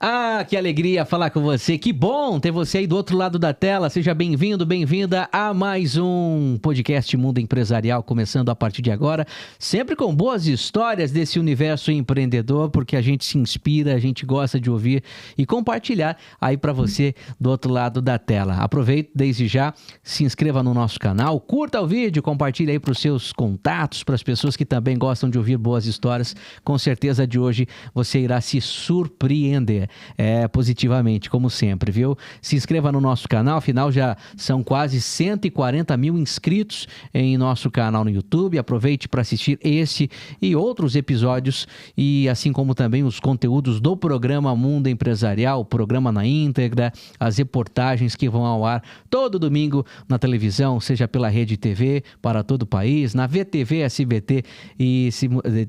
Ah, que alegria falar com você. Que bom ter você aí do outro lado da tela. Seja bem-vindo, bem-vinda a mais um podcast Mundo Empresarial, começando a partir de agora. Sempre com boas histórias desse universo empreendedor, porque a gente se inspira, a gente gosta de ouvir e compartilhar aí para você do outro lado da tela. Aproveite desde já, se inscreva no nosso canal, curta o vídeo, compartilhe aí para os seus contatos, para as pessoas que também gostam de ouvir boas histórias. Com certeza de hoje você irá se surpreender. Positivamente, como sempre, viu? Se inscreva no nosso canal, afinal já são quase 140 mil inscritos em nosso canal no YouTube. Aproveite para assistir esse e outros episódios e assim como também os conteúdos do programa Mundo Empresarial, o programa na íntegra, as reportagens que vão ao ar todo domingo na televisão, seja pela Rede TV para todo o país, na VTV, SBT e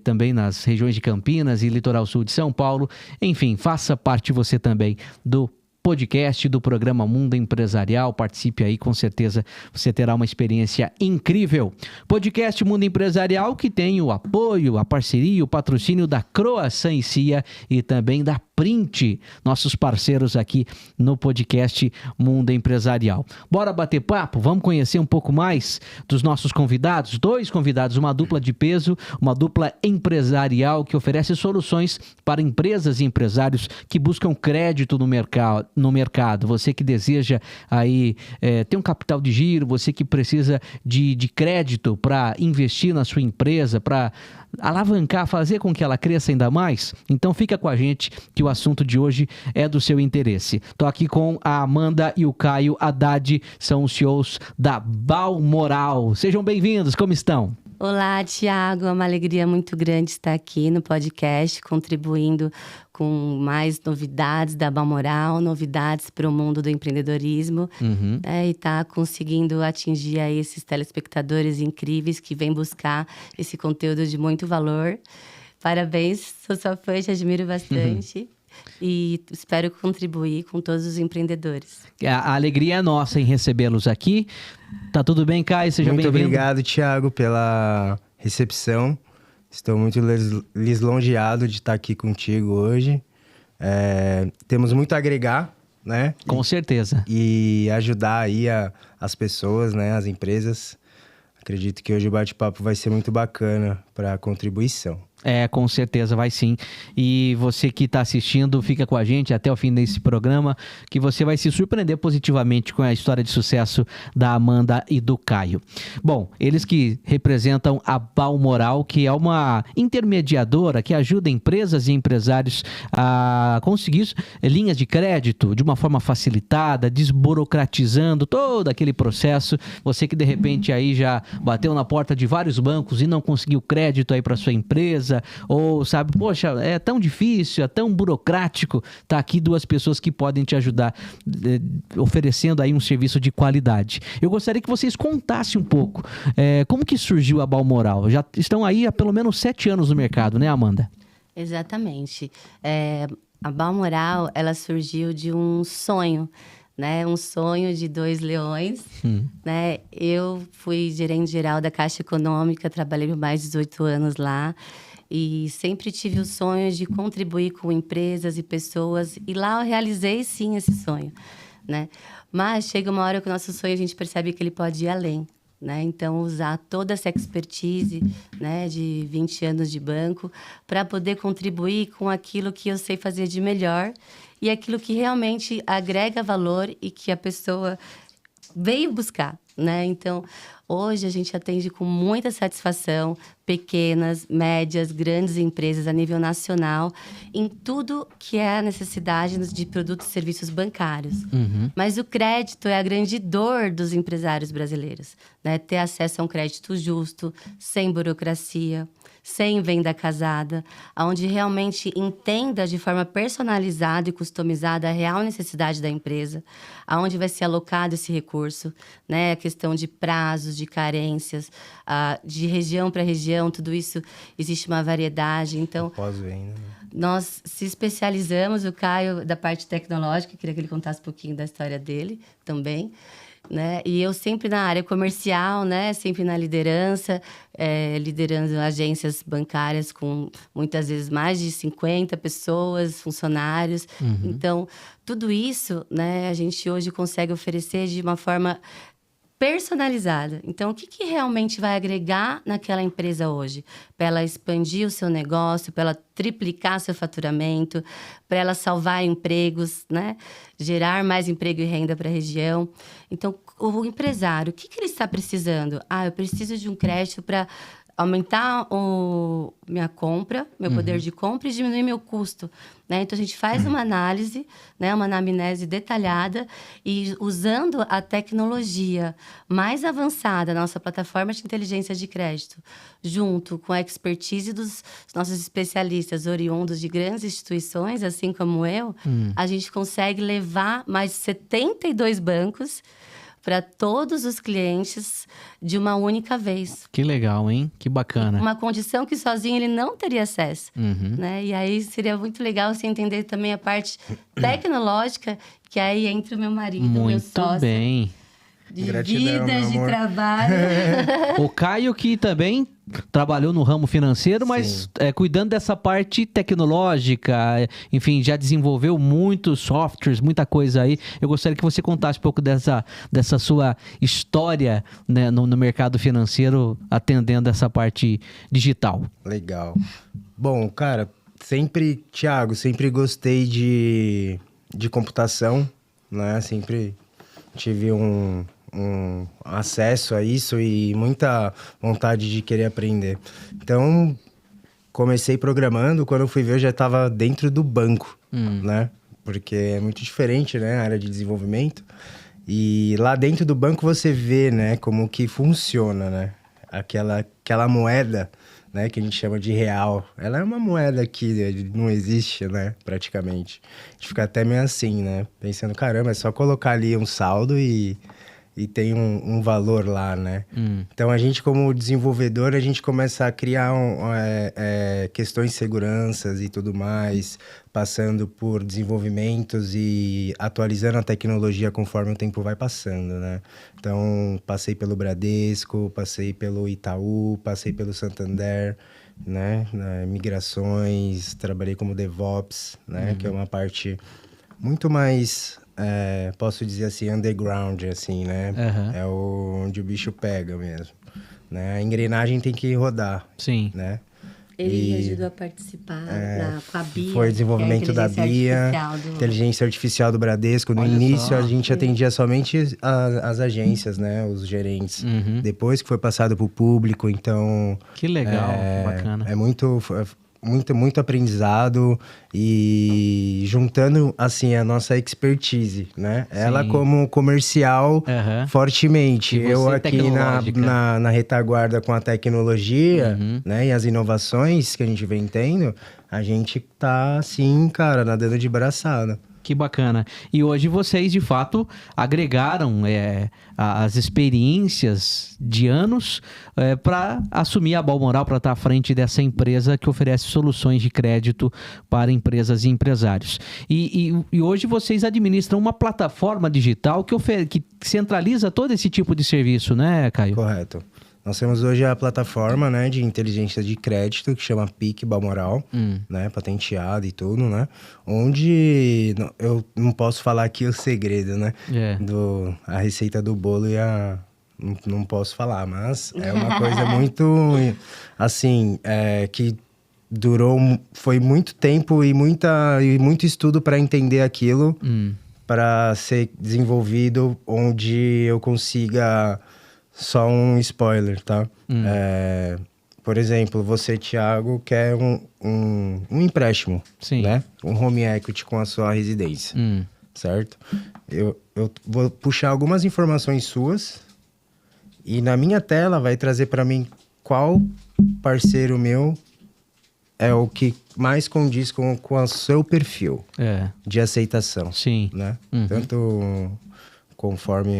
também nas regiões de Campinas e Litoral Sul de São Paulo. Enfim, faça parte você também do podcast do programa Mundo Empresarial. Participe aí, com certeza você terá uma experiência incrível. Podcast Mundo Empresarial que tem o apoio, a parceria, o patrocínio da Croissant e Cia e também da Print, nossos parceiros aqui no podcast Mundo Empresarial. Bora bater papo? Vamos conhecer um pouco mais dos nossos convidados? Dois convidados, uma dupla de peso, uma dupla empresarial que oferece soluções para empresas e empresários que buscam crédito no mercado. Você que deseja aí ter um capital de giro, você que precisa de crédito para investir na sua empresa, para alavancar, fazer com que ela cresça ainda mais? Então fica com a gente que o assunto de hoje é do seu interesse. Estou aqui com a Amanda e o Caio Haddad, são os CEOs da Balmoral. Sejam bem-vindos, como estão? Olá, Thiago, é uma alegria muito grande estar aqui no podcast, contribuindo com mais novidades da Balmoral, novidades para o mundo do empreendedorismo, e tá conseguindo atingir aí esses telespectadores incríveis que vêm buscar esse conteúdo de muito valor. Parabéns, sou sua fã, te admiro bastante. E espero contribuir com todos os empreendedores. A alegria é nossa em recebê-los aqui. Tá tudo bem, Caio? Seja bem-vindo. Muito obrigado, Thiago, pela recepção. Estou muito lisonjeado de estar aqui contigo hoje. Temos muito a agregar, né? Com certeza. E ajudar aí as pessoas, né? As empresas. Acredito que hoje o bate-papo vai ser muito bacana para a contribuição. Com certeza vai sim. E você que está assistindo, fica com a gente até o fim desse programa, que você vai se surpreender positivamente com a história de sucesso da Amanda e do Caio. Bom, eles que representam a Balmoral, que é uma intermediadora que ajuda empresas e empresários a conseguir linhas de crédito de uma forma facilitada, desburocratizando todo aquele processo. Você que de repente aí já bateu na porta de vários bancos e não conseguiu crédito aí para sua empresa, ou sabe, poxa, é tão difícil, é tão burocrático. Tá aqui duas pessoas que podem te ajudar, oferecendo aí um serviço de qualidade. Eu gostaria que vocês contassem um pouco como que surgiu a Balmoral. Já estão aí há pelo menos 7 anos no mercado, né, Amanda? Exatamente. A Balmoral, ela surgiu de um sonho, né? Um sonho de 2 leões, né? Eu fui gerente geral da Caixa Econômica, trabalhei por mais de 18 anos lá. E sempre tive o sonho de contribuir com empresas e pessoas. E lá eu realizei, sim, esse sonho, né? Mas chega uma hora que o nosso sonho, a gente percebe que ele pode ir além, né? Então, usar toda essa expertise, né, de 20 anos de banco para poder contribuir com aquilo que eu sei fazer de melhor e aquilo que realmente agrega valor e que a pessoa veio buscar, né? Então, hoje a gente atende com muita satisfação pequenas, médias, grandes empresas a nível nacional em tudo que é a necessidade de produtos e serviços bancários. Mas o crédito é a grande dor dos empresários brasileiros, né? Ter acesso a um crédito justo, sem burocracia, sem venda casada, onde realmente entenda de forma personalizada e customizada a real necessidade da empresa, aonde vai ser alocado esse recurso, né? A questão de prazos, de carências, de região para região, tudo isso existe uma variedade. Então, Pós-venda, né? Nós se especializamos, o Caio da parte tecnológica, queria que ele contasse um pouquinho da história dele também. né? E eu sempre na área comercial, né? Sempre na liderança, liderando agências bancárias com muitas vezes mais de 50 pessoas, funcionários. Então, tudo isso, né? A gente hoje consegue oferecer de uma forma personalizada. Então, o que realmente vai agregar naquela empresa hoje? Para ela expandir o seu negócio, para ela triplicar seu faturamento, para ela salvar empregos, né? Gerar mais emprego e renda para a região. Então, o empresário, o que ele está precisando? Eu preciso de um crédito para aumentar minha compra, meu poder de compra e diminuir meu custo, né? Então, a gente faz uma análise, né? Uma anamnese detalhada e usando a tecnologia mais avançada, nossa plataforma de inteligência de crédito, junto com a expertise dos nossos especialistas oriundos de grandes instituições, assim como eu, a gente consegue levar mais de 72 bancos para todos os clientes de uma única vez. Que legal, hein? Que bacana. Uma condição que sozinho ele não teria acesso, né? E aí seria muito legal você entender também a parte tecnológica, que aí entra o meu marido, meu sócio. Muito bem. De Gratidão, vida, meu de amor. trabalho. O Caio que também trabalhou no ramo financeiro, mas cuidando dessa parte tecnológica, enfim, já desenvolveu muitos softwares, muita coisa aí. Eu gostaria que você contasse um pouco dessa sua história, né, no mercado financeiro, atendendo essa parte digital. Legal. Bom, cara, Thiago, sempre gostei de computação, né? Sempre tive um acesso a isso e muita vontade de querer aprender. Então, comecei programando, quando eu fui ver eu já estava dentro do banco, né? Porque é muito diferente, né? A área de desenvolvimento. E lá dentro do banco você vê, né? Como que funciona, né? Aquela moeda, né? Que a gente chama de real. Ela é uma moeda que não existe, né? Praticamente. A gente fica até meio assim, né? Pensando, caramba, é só colocar ali um saldo e tem um valor lá, né? Então, a gente como desenvolvedor, a gente começa a criar questões de seguranças e tudo mais, passando por desenvolvimentos e atualizando a tecnologia conforme o tempo vai passando, né? Então, passei pelo Bradesco, passei pelo Itaú, passei pelo Santander, né? Migrações, trabalhei como DevOps, né? Que é uma parte muito mais... posso dizer assim, underground, assim, né? É onde o bicho pega mesmo, né? A engrenagem tem que rodar, Sim. né? Ele me ajudou a participar com a BIA. Foi o desenvolvimento da BIA, inteligência artificial do Bradesco. No início, a gente atendia somente as agências, né? Os gerentes. Depois que foi passado para o público, então... Que legal, bacana. É muito aprendizado e juntando, assim, a nossa expertise, né? Sim. Ela como comercial, fortemente. Eu aqui na retaguarda com a tecnologia, né? E as inovações que a gente vem tendo, a gente tá, assim, cara, nadando de braçada. Que bacana. E hoje vocês, de fato, agregaram as experiências de anos para assumir a Balmoral, para estar à frente dessa empresa que oferece soluções de crédito para empresas e empresários. E hoje vocês administram uma plataforma digital que centraliza todo esse tipo de serviço, né, Caio? Correto. Nós temos hoje a plataforma, né, de inteligência de crédito, que chama PIC Balmoral, né, patenteada e tudo, né? Onde eu não posso falar aqui o segredo, né? A receita do bolo não posso falar, mas é uma coisa muito, assim, que foi muito tempo e muito estudo para entender aquilo, para ser desenvolvido onde eu consiga... Só um spoiler, tá? Por exemplo, você, Thiago, quer um empréstimo, né? Um home equity com a sua residência, certo? Eu vou puxar algumas informações suas e na minha tela vai trazer para mim qual parceiro meu é o que mais condiz com o seu perfil de aceitação. Sim. Né? Tanto... conforme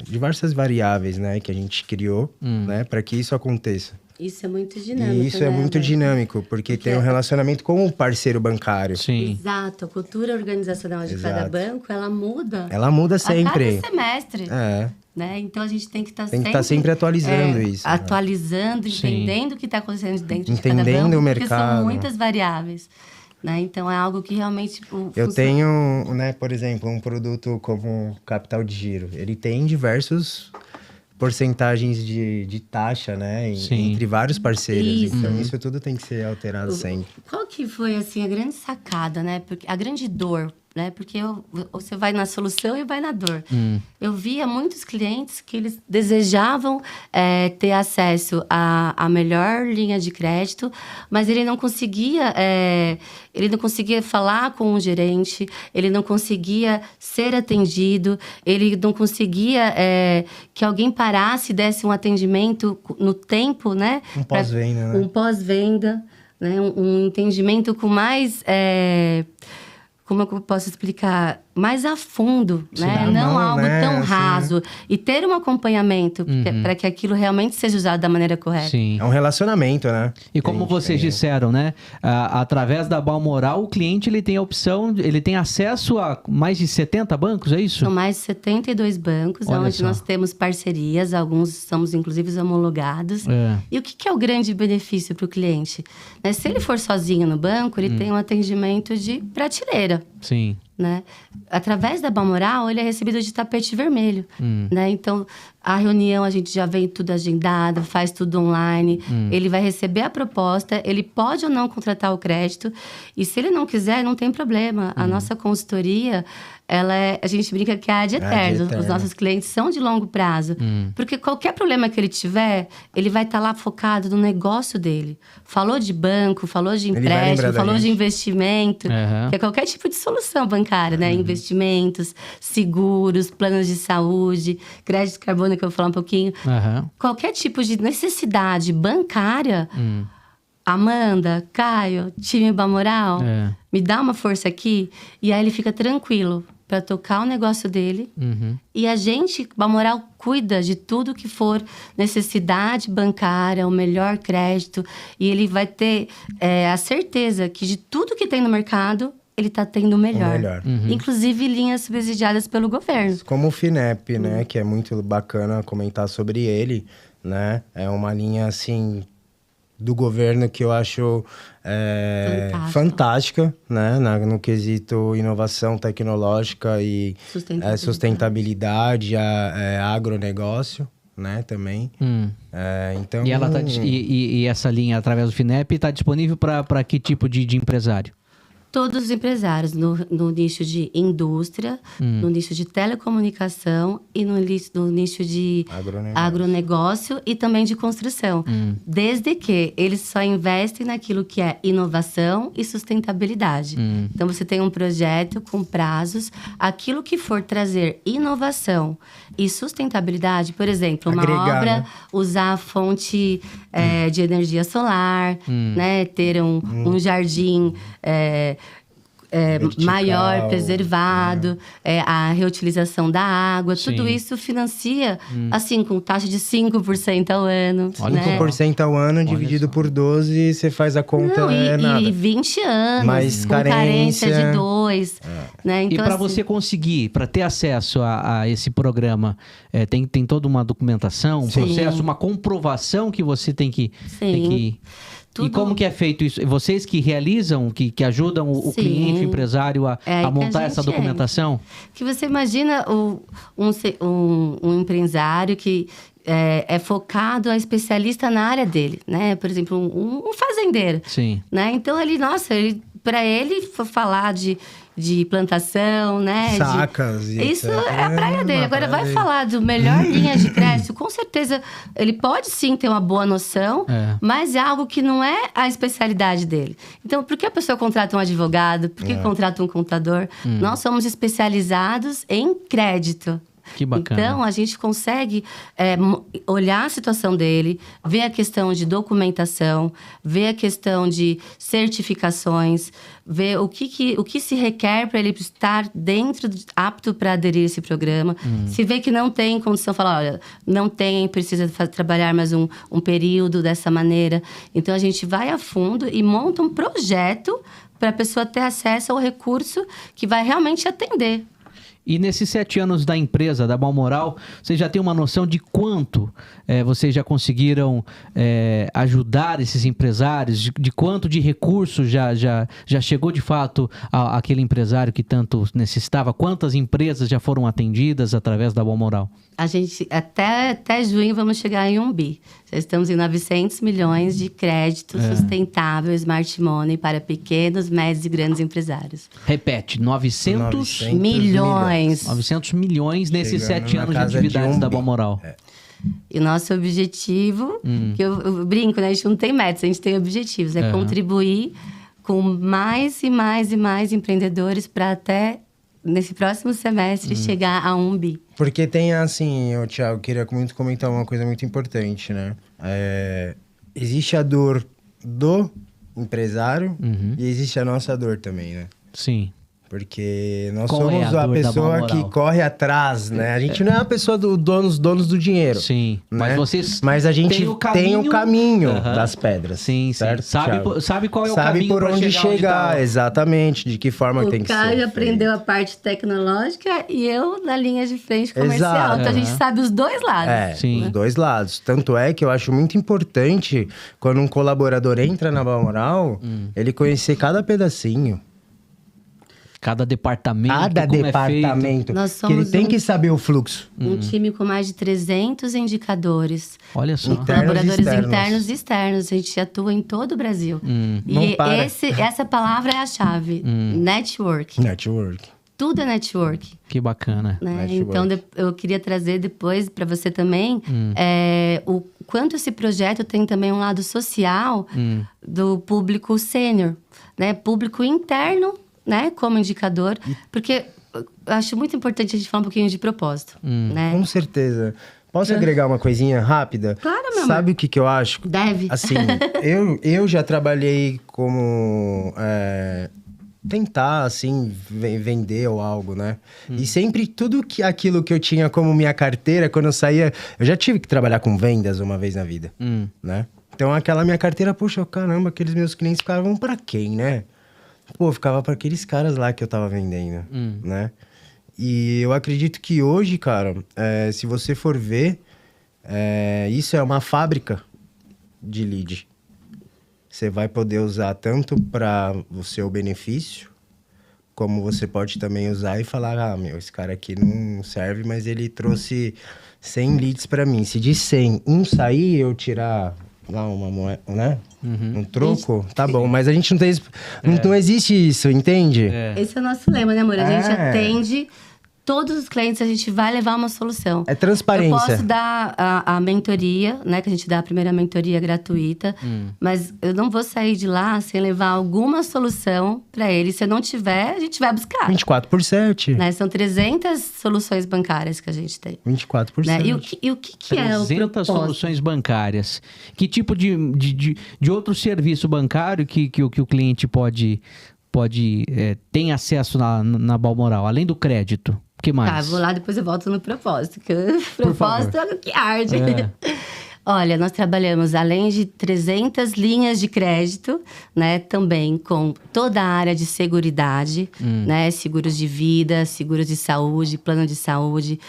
diversas variáveis, né, que a gente criou, né, para que isso aconteça. Isso é muito dinâmico, E isso é né, muito Alberto? dinâmico, porque tem um relacionamento com o parceiro bancário. Sim. Exato, a cultura organizacional de cada Exato. banco, ela muda Ela muda sempre. a cada semestre. É, Né? Então a gente tem que estar tem que estar sempre atualizando isso. Né? atualizando, Sim. entendendo o que está acontecendo dentro de cada Entendendo banco, o porque mercado. são muitas variáveis. Né? Então é algo que realmente Eu tenho, né, por exemplo, um produto como capital de giro. Ele tem diversos porcentagens de taxa, né, Sim. entre vários parceiros. Isso. Então isso tudo tem que ser alterado sempre. Qual que foi, assim, a grande sacada, né? Porque, a grande dor, né? Porque você vai na solução e vai na dor. Eu via muitos clientes que eles desejavam ter acesso à melhor linha de crédito, mas ele não conseguia falar com o gerente, ele não conseguia ser atendido, ele não conseguia que alguém parasse e desse um atendimento no tempo, né? Um pós-venda, né? Um pós-venda, né? Um entendimento com mais... como eu posso explicar? Mais a fundo, né? na Não mão, algo né? tão Assim, raso. E ter um acompanhamento para que aquilo realmente seja usado da maneira correta. Sim. É um relacionamento, né? E como vocês disseram, né? Através da Balmoral, o cliente ele tem a opção, ele tem acesso a mais de 70 bancos, é isso? São mais de 72 bancos, Olha onde só. nós temos parcerias, alguns somos inclusive homologados. É. E o que é o grande benefício para o cliente? Né? Se ele for sozinho no banco, ele tem um atendimento de prateleira. Sim. Né? Através da Balmoral, ele é recebido de tapete vermelho, né? Então, a reunião, a gente já vem tudo agendado, faz tudo online. Ele vai receber a proposta, ele pode ou não contratar o crédito. E se ele não quiser, não tem problema. A nossa consultoria, a gente brinca que é ad eterno. Os nossos clientes são de longo prazo. Porque qualquer problema que ele tiver, ele vai estar lá focado no negócio dele. Falou de banco, falou de vai lembrar empréstimo, da falou de gente. investimento, Aham. que é qualquer tipo de solução bancária, né? Investimentos, seguros, planos de saúde, crédito carbônico, que eu vou falar um pouquinho. Aham. Qualquer tipo de necessidade bancária, Amanda, Caio, time Balmoral, É. me dá uma força aqui. E aí ele fica tranquilo para tocar o negócio dele. E a gente, Balmoral, cuida de tudo que for necessidade bancária, o melhor crédito. E ele vai ter a certeza que de tudo que tem no mercado, ele está tendo o melhor. melhor. Inclusive linhas subsidiadas pelo governo. Como o FINEP, né? Que é muito bacana comentar sobre ele, né? É uma linha, assim, do governo que eu acho fantástica, né? No quesito inovação tecnológica e sustentabilidade, agronegócio, né? Também. Então, E, ela e essa linha, através do FINEP, está disponível para que tipo de empresário? Todos os empresários no nicho de indústria, no nicho de telecomunicação e no nicho de agronegócio e também de construção. Desde que eles só investem naquilo que é inovação e sustentabilidade. Então, você tem um projeto com prazos. Aquilo que for trazer inovação e sustentabilidade, por exemplo, uma Agregar, obra, né? usar a fonte de energia solar, né? Ter um jardim... Vertical, maior, preservado, a reutilização da água, tudo isso financia, assim, com taxa de 5% ao ano. Olha né? 5% ao ano, dividido por 12, você faz a conta, Não, nada. e 20 anos, Mas com carência carência. de 2. Né? E Então, para assim, você conseguir, para ter acesso a esse programa, tem toda uma documentação, um Sim. processo, uma comprovação que você tem que... Sim. E Tudo- como que é feito isso? Vocês que realizam, que ajudam o Sim. cliente, o empresário a É aí que a montar gente essa documentação? que você imagina um empresário que é focado, é especialista na área dele, né? Por exemplo, um fazendeiro. Sim. Né? Então, para ele falar de plantação, né? Sacas e Isso etc. é a praia dele. uma Agora, praia vai dele. falar de melhor linha de crédito, com certeza ele pode sim ter uma boa noção, mas é algo que não é a especialidade dele. Então, por que a pessoa contrata um advogado? Por que contrata um contador? Nós somos especializados em crédito. Que bacana. Então, a gente consegue olhar a situação dele, ver a questão de documentação, ver a questão de certificações, ver o que se requer para ele estar apto para aderir a esse programa. Se vê que não tem condição, fala, olha, não tem, precisa trabalhar mais um período dessa maneira. Então, a gente vai a fundo e monta um projeto para a pessoa ter acesso ao recurso que vai realmente atender. E nesses 7 anos da empresa, da Balmoral, vocês já têm uma noção de quanto vocês já conseguiram ajudar esses empresários? De quanto de recursos já chegou de fato àquele empresário que tanto necessitava? Quantas empresas já foram atendidas através da Balmoral? A gente, até junho, vamos chegar em 1 bi. Já estamos em 900 milhões de crédito sustentável, smart money para pequenos, médios e grandes empresários. Repete, 900 milhões. 900 milhões nesses Chegando 7 na anos de casa de atividades 1 da bi. Balmoral. E o nosso objetivo, que eu brinco, né? A gente não tem metas, a gente tem objetivos. É contribuir com mais e mais e mais empreendedores para até, nesse próximo semestre, chegar a 1 bi. Porque tem assim, Thiago, queria muito comentar uma coisa muito importante, né? Existe a dor do empresário e existe a nossa dor também, né? Sim. Porque nós Qual é somos a a dor da pessoa Balmoral? que corre atrás, né? A gente não é a pessoa donos do dinheiro. Sim. Né? Mas vocês Mas a gente tem o caminho Aham. das pedras. Sim, sim. Certo, Sabe qual é o Sabe caminho por pra onde chegar, tá. exatamente, de que forma O tem que ser. Caio feito. aprendeu a parte tecnológica e eu na linha de frente comercial. Exato. Então, a gente sabe os dois lados. Sim. Os dois lados. Tanto é que eu acho muito importante, quando um colaborador entra na Balmoral, ele conhecer cada pedacinho. Cada departamento, Cada como departamento. Nós Que ele somos tem que saber o fluxo. Um time com mais de 300 indicadores. é feito. Olha só. Internos e Colaboradores externos. internos e externos. A gente atua em todo o Brasil. Não E para. essa palavra é a chave. Network. Network. Tudo é network. Que bacana. Né? Network. Então, eu queria trazer depois para você também o quanto esse projeto tem também um lado social do público sênior, né? Público interno, né? Como indicador. Porque eu acho muito importante a gente falar um pouquinho de propósito, né? Com certeza. Posso agregar uma coisinha rápida? Claro, meu amor. Sabe o que eu acho? Deve. Assim, eu já trabalhei como... tentar, assim, vender ou algo, né? E sempre aquilo que eu tinha como minha carteira, quando eu saía... Eu já tive que trabalhar com vendas uma vez na vida, né? Então, aquela minha carteira, poxa, caramba, aqueles meus clientes ficavam pra quem, né? Pô, ficava pra aqueles caras lá que eu tava vendendo, né? E eu acredito que hoje, cara, se você for ver, isso é uma fábrica de lead. Você vai poder usar tanto para o seu benefício, como você pode também usar e falar, esse cara aqui não serve, mas ele trouxe 100 leads para mim. Se de 100, um sair, eu tirar lá uma moeda, né? Um troco, tá bom. Mas a gente não tem... Não existe isso, entende? Esse é o nosso lema, né, amor? A gente atende todos os clientes, a gente vai levar uma solução. É transparência. Eu posso dar a mentoria, né? Que a gente dá a primeira mentoria gratuita. Mas eu não vou sair de lá sem levar alguma solução para ele. Se eu não tiver, a gente vai buscar. 24/7. Né? São 300 soluções bancárias que a gente tem. 24/7. Né? E o que é o 300 propósito? soluções bancárias. Que tipo de outro serviço bancário que o cliente pode tem acesso na Balmoral, além do crédito? O que mais? Tá, vou lá, depois eu volto no propósito. Que o propósito é o que arde. Olha, nós trabalhamos, além de 300 linhas de crédito, né? Também com toda a área de seguridade, né? Seguros de vida, seguros de saúde, plano de saúde,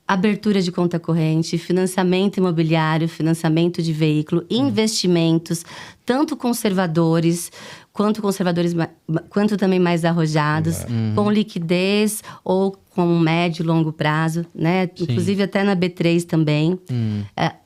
abertura de conta corrente, financiamento imobiliário, financiamento de veículo, investimentos, tanto conservadores quanto também mais arrojados, com liquidez ou com médio e longo prazo, né? Sim. Inclusive até na B3 também.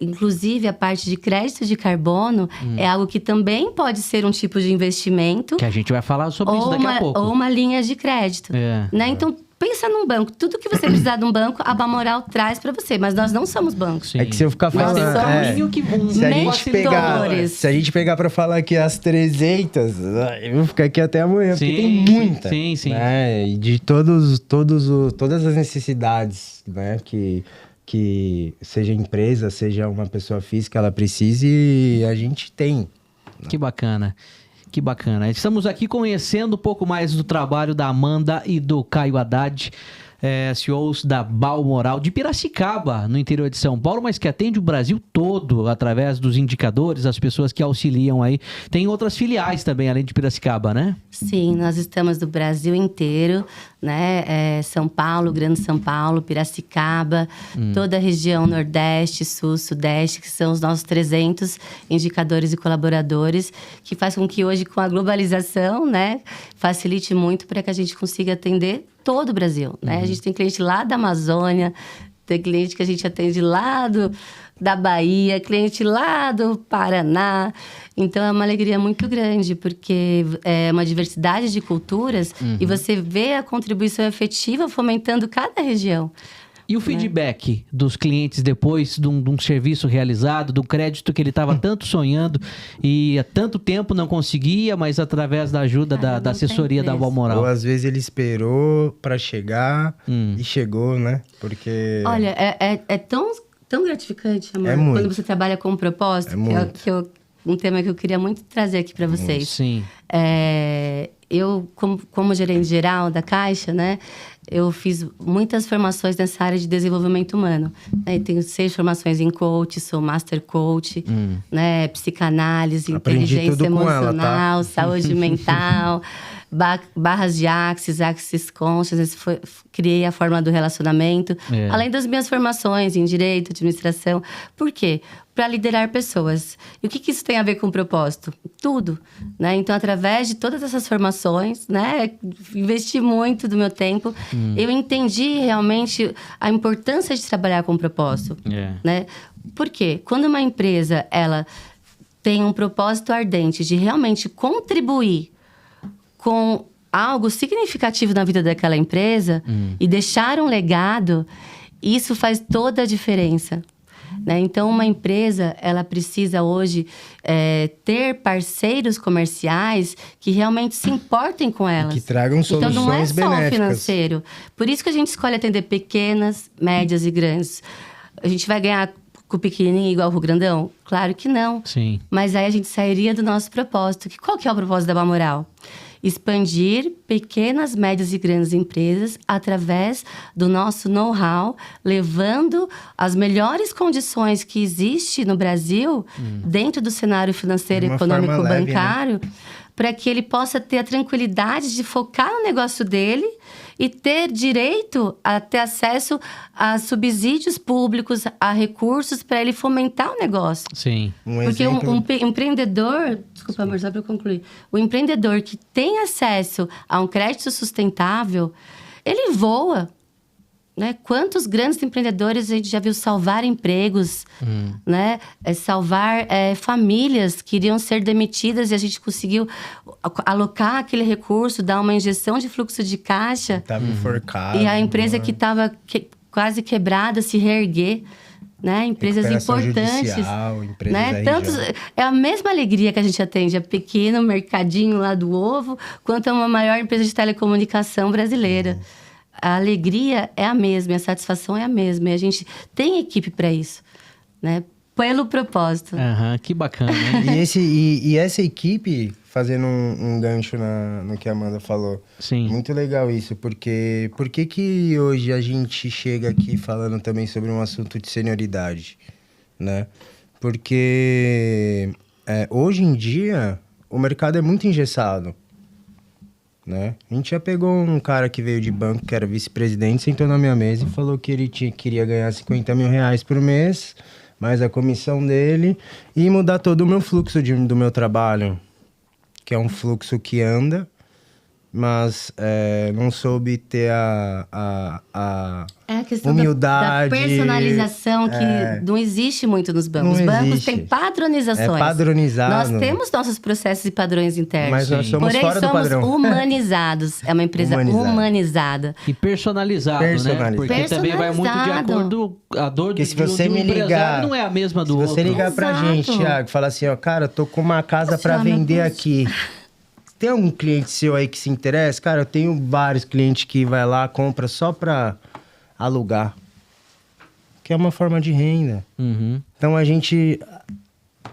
Inclusive a parte de crédito de carbono é algo que também pode ser um tipo de investimento. Que a gente vai falar sobre isso daqui a pouco. Ou uma linha de crédito. Né? Então, pensa num banco. Tudo que você precisar de um banco, a Balmoral traz para você. Mas nós não somos bancos. Sim. É que se eu ficar falando... Se a gente pegar para falar aqui as 300, eu vou ficar aqui até amanhã, porque tem muita. Sim. Né? E de todas as necessidades, né? Que seja empresa, seja uma pessoa física, ela precise, a gente tem. Que bacana. Que bacana. Estamos aqui conhecendo um pouco mais do trabalho da Amanda e do Caio Haddad, CEOs da Balmoral de Piracicaba, no interior de São Paulo, mas que atende o Brasil todo através dos indicadores, as pessoas que auxiliam aí. Tem outras filiais também, além de Piracicaba, né? Sim, nós estamos do Brasil inteiro, né? São Paulo, Grande São Paulo, Piracicaba, toda a região Nordeste, Sul, Sudeste, que são os nossos 300 indicadores e colaboradores, que faz com que hoje, com a globalização, né, facilite muito para que a gente consiga atender todo o Brasil, né? A gente tem cliente lá da Amazônia, tem cliente que a gente atende lá da Bahia, cliente lá do Paraná. Então, é uma alegria muito grande, porque é uma diversidade de culturas e você vê a contribuição efetiva fomentando cada região. E o feedback dos clientes depois de um serviço realizado, do crédito que ele estava tanto sonhando e há tanto tempo não conseguia, mas através da ajuda da assessoria da Balmoral. Ou às vezes ele esperou para chegar e chegou, né? Porque... Olha, é tão gratificante, amor, quando você trabalha com um propósito, um tema que eu queria muito trazer aqui para vocês. Sim. Eu, como gerente geral da Caixa, né, eu fiz muitas formações nessa área de desenvolvimento humano. Né? Tenho 6 formações em coach, sou master coach, né, psicanálise, aprendi inteligência emocional, com ela, tá? saúde mental, barras de Axis Consciousness, criei a forma do relacionamento, além das minhas formações em direito, administração. Por quê? Para liderar pessoas. E o que isso tem a ver com o propósito? Tudo, né? Então, através de todas essas formações, né, investi muito do meu tempo, eu entendi realmente a importância de trabalhar com propósito, né? Por quê? Quando uma empresa, ela tem um propósito ardente de realmente contribuir com algo significativo na vida daquela empresa e deixar um legado, isso faz toda a diferença. Né? Então, uma empresa, ela precisa hoje ter parceiros comerciais que realmente se importem com elas. Que tragam soluções benéficas. Então, não é só benéficas. o financeiro. Por isso que a gente escolhe atender pequenas, médias e grandes. A gente vai ganhar com o pequenininho igual o grandão? Claro que não. Sim. Mas aí a gente sairia do nosso propósito. Qual que é o propósito da Balmoral? Expandir pequenas, médias e grandes empresas através do nosso know-how, levando as melhores condições que existe no Brasil, dentro do cenário financeiro, econômico, bancário, para que ele possa ter a tranquilidade de focar no negócio dele e ter direito a ter acesso a subsídios públicos, a recursos para ele fomentar o negócio. Sim. Porque um empreendedor... Desculpa, amor, só para eu concluir. O empreendedor que tem acesso a um crédito sustentável, ele voa. Né? Quantos grandes empreendedores a gente já viu salvar empregos, né? Salvar famílias que iriam ser demitidas e a gente conseguiu alocar aquele recurso, dar uma injeção de fluxo de caixa. Estava enforcado. E a empresa que estava quase quebrada se reerguer. Né? Empresas importantes. Empresas né? É a mesma alegria que a gente atende a pequeno mercadinho lá do ovo, quanto a uma maior empresa de telecomunicação brasileira. A alegria é a mesma, a satisfação é a mesma. E a gente tem equipe para isso, né? Pelo propósito. Que bacana, hein? E essa equipe, fazendo um gancho no que a Amanda falou. Sim. Muito legal isso, porque por que hoje a gente chega aqui falando também sobre um assunto de senioridade, né? Porque hoje em dia o mercado é muito engessado. Né? A gente já pegou um cara que veio de banco, que era vice-presidente, sentou na minha mesa e falou que ele queria ganhar 50 mil reais por mês, mais a comissão dele, e mudar todo o meu fluxo do meu trabalho, que é um fluxo que anda, mas não soube ter a É a questão humildade. da personalização que não existe muito nos bancos. Os bancos têm padronizações. É padronizado. Nós temos nossos processos e padrões internos. Mas nós somos Porém, fora do padrão. somos humanizados. É uma empresa humanizada. E personalizado, né? Porque também vai muito de acordo... A dor Porque se você me ligar, não é a mesma do outro. Se você ligar pra gente, Thiago, e falar assim, ó, cara, tô com uma casa pra vender aqui. Tem algum cliente seu aí que se interessa? Cara, eu tenho vários clientes que vai lá, compra só pra alugar. Que é uma forma de renda. Uhum. Então, a gente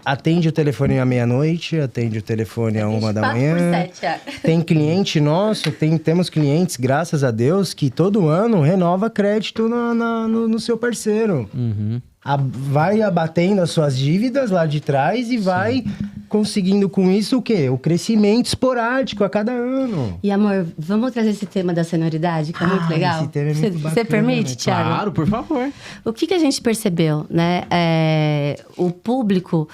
atende o telefone à meia-noite, atende o telefone à 1 da manhã. Tem cliente nosso, temos clientes, graças a Deus, que todo ano renova crédito no seu parceiro. Uhum. Vai abatendo as suas dívidas lá de trás e vai conseguindo com isso o quê? O crescimento esporádico a cada ano. E, amor, vamos trazer esse tema da senioridade, que é muito legal? Esse tema é muito bacana, Você permite, Thiago? Claro, por favor. O que a gente percebeu, né? O público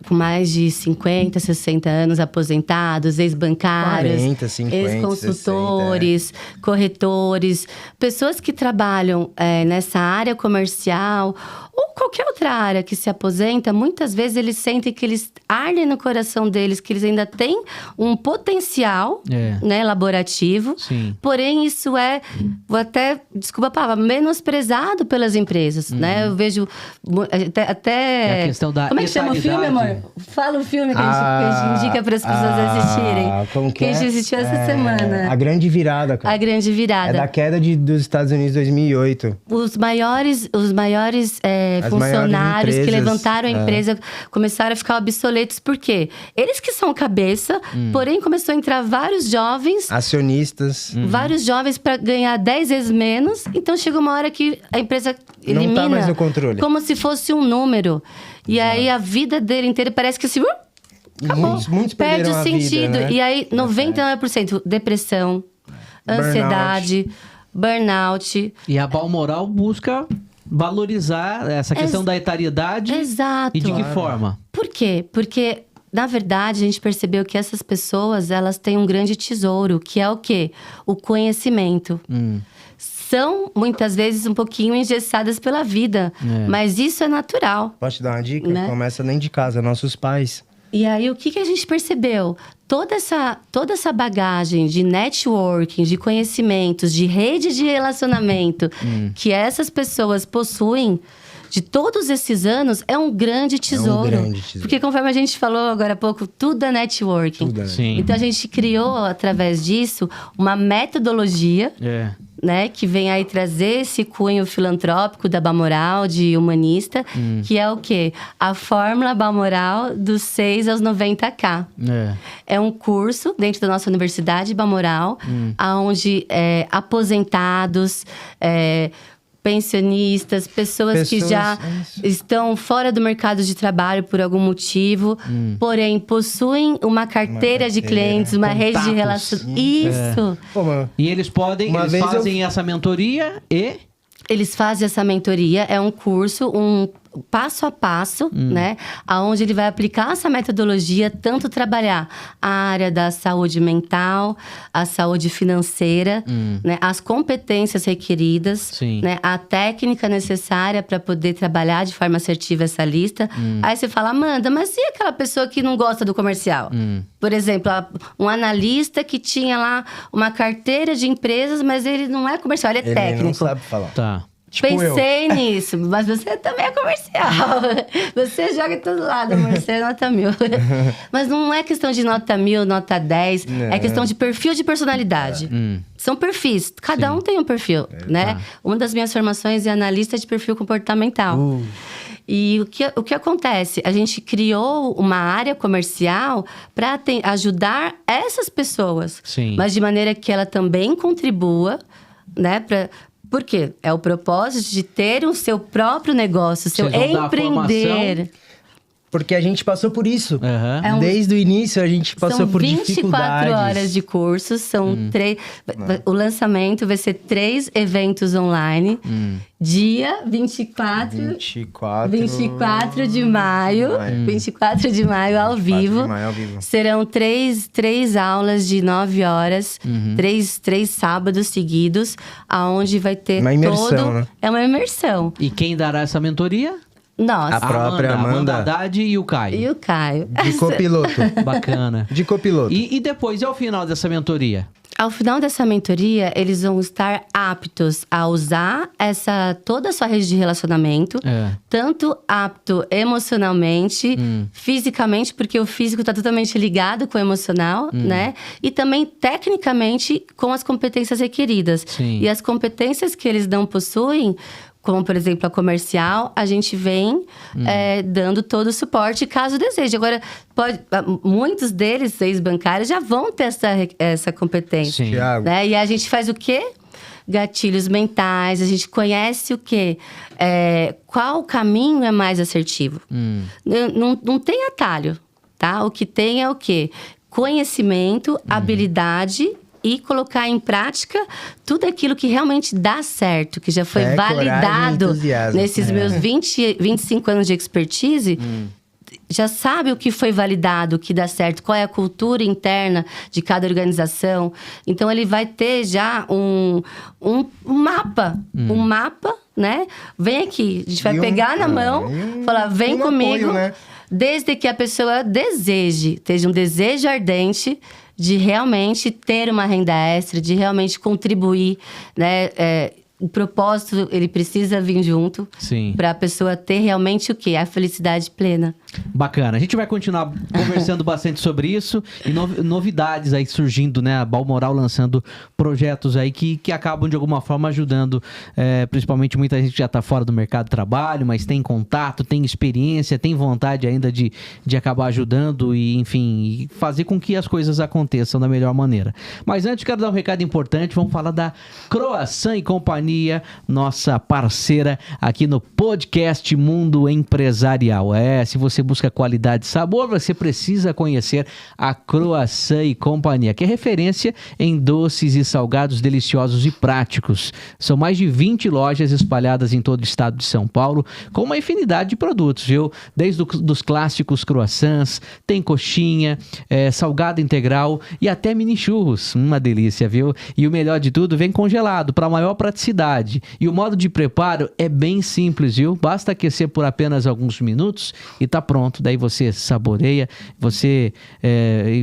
com mais de 50, 60 anos aposentados, ex-bancários, 40, 50, ex-consultores, corretores, pessoas que trabalham nessa área comercial ou qualquer outra área que se aposenta, muitas vezes eles sentem que eles ardem no coração deles, que eles ainda têm um potencial né, laborativo. Sim. Porém, isso vou até, desculpa a palavra, menosprezado pelas empresas, né? Eu vejo até... É a questão da Como é que chama o filme, amor? Fala o filme que a gente indica para as pessoas assistirem. Como que a gente assistiu essa semana. A Grande Virada, cara. A Grande Virada. É da queda dos Estados Unidos em 2008. Os maiores funcionários que levantaram a empresa começaram a ficar obsoletos. Por quê? Eles que são cabeça, porém começou a entrar vários jovens... Acionistas. Vários jovens para ganhar 10 vezes menos. Então, chega uma hora que a empresa elimina... Não tá mais no controle. Como se fosse um número. E aí, a vida dele inteira parece que assim... acabou. Muitos perde o sentido. Vida, né? E aí, 99% depressão, ansiedade, burnout. E a Balmoral busca valorizar essa questão da etariedade. Exato. E de que forma? Por quê? Porque, na verdade, a gente percebeu que essas pessoas, elas têm um grande tesouro, que é o quê? O conhecimento. São, muitas vezes, um pouquinho engessadas pela vida. Mas isso é natural. Posso te dar uma dica? Né? Começa dentro de casa, nossos pais. E aí, o que a gente percebeu? Toda essa bagagem de networking, de conhecimentos, de rede de relacionamento que essas pessoas possuem de todos esses anos é um grande tesouro. Porque, conforme a gente falou agora há pouco, tudo é networking. Sim. Então, a gente criou, através disso, uma metodologia... né, que vem aí trazer esse cunho filantrópico da Balmoral, de humanista, que é o quê? A Fórmula Balmoral dos 6 aos 90K. É um curso dentro da nossa Universidade Balmoral, onde aposentados, pensionistas, pessoas que já estão fora do mercado de trabalho por algum motivo, porém possuem uma carteira de clientes, uma rede de relações. Isso! E eles fazem essa mentoria e... Eles fazem essa mentoria, é um curso, um passo a passo, né? Onde ele vai aplicar essa metodologia, tanto trabalhar a área da saúde mental, a saúde financeira, né? As competências requeridas, né? A técnica necessária para poder trabalhar de forma assertiva essa lista. Aí você fala, Amanda, mas e aquela pessoa que não gosta do comercial? Por exemplo, um analista que tinha lá uma carteira de empresas, mas ele não é comercial, ele é técnico. Ele não sabe falar. Tá. Tipo Pensei nisso, mas você também é comercial. Você joga em todo lado, amor, você é nota 1000. Mas não é questão de nota 1000, nota 10. É questão de perfil de personalidade. São perfis, cada um tem um perfil, né? Uma das minhas formações é analista de perfil comportamental. E o que acontece? A gente criou uma área comercial para ajudar essas pessoas. Mas de maneira que ela também contribua, né? Por quê? É o propósito de ter o seu próprio negócio, seu empreender. porque a gente passou por isso. Uhum. Desde o início a gente passou por dificuldades. São 24 horas de curso, são 3... O lançamento vai ser 3 eventos online. Dia 24 de maio. 24 de maio ao vivo. Serão 3 aulas de 9 horas. 3 sábados seguidos, aonde vai ter uma imersão, né? É uma imersão. E quem dará essa mentoria? Nossa. A própria Amanda Haddad e o Caio. De copiloto. Bacana. De copiloto. E depois, ao final dessa mentoria? Ao final dessa mentoria, eles vão estar aptos a usar toda a sua rede de relacionamento. Tanto apto emocionalmente, fisicamente, porque o físico está totalmente ligado com o emocional, né? E também, tecnicamente, com as competências requeridas. Sim. E as competências que eles não possuem, como, por exemplo, a comercial, a gente vem dando todo o suporte, caso deseje. Agora, muitos deles, ex-bancários, já vão ter essa competência. Sim. Né? E a gente faz o quê? Gatilhos mentais, a gente conhece o quê? Qual caminho é mais assertivo. Não tem atalho, tá? O que tem é o quê? Conhecimento, habilidade e colocar em prática tudo aquilo que realmente dá certo, que já foi validado nesses meus 25 anos de expertise. Já sabe o que foi validado, o que dá certo, qual é a cultura interna de cada organização. Então, ele vai ter já um mapa. Um mapa, né? Vem aqui, a gente vai pegar na mão, falar, vem comigo. Apoio, né? Desde que a pessoa deseje, esteja um desejo ardente de realmente ter uma renda extra, de realmente contribuir, né? O propósito, ele precisa vir junto. Sim. Para a pessoa ter realmente o quê? A felicidade plena. Bacana. A gente vai continuar conversando bastante sobre isso e novidades aí surgindo, né? A Balmoral lançando projetos aí que acabam de alguma forma ajudando, principalmente muita gente que já está fora do mercado de trabalho, mas tem contato, tem experiência, tem vontade ainda de acabar ajudando e, enfim, fazer com que as coisas aconteçam da melhor maneira. Mas antes, quero dar um recado importante. Vamos falar da Croissant e Companhia, nossa parceira aqui no podcast Mundo Empresarial. Se você busca qualidade e sabor, você precisa conhecer a Croissant e Companhia, que é referência em doces e salgados deliciosos e práticos. São mais de 20 lojas espalhadas em todo o estado de São Paulo, com uma infinidade de produtos, viu? Desde dos clássicos croissants, tem coxinha, salgado integral e até mini churros. Uma delícia, viu? E o melhor de tudo, vem congelado para maior praticidade. E o modo de preparo é bem simples, viu? Basta aquecer por apenas alguns minutos e tá pronto. Daí você saboreia, você,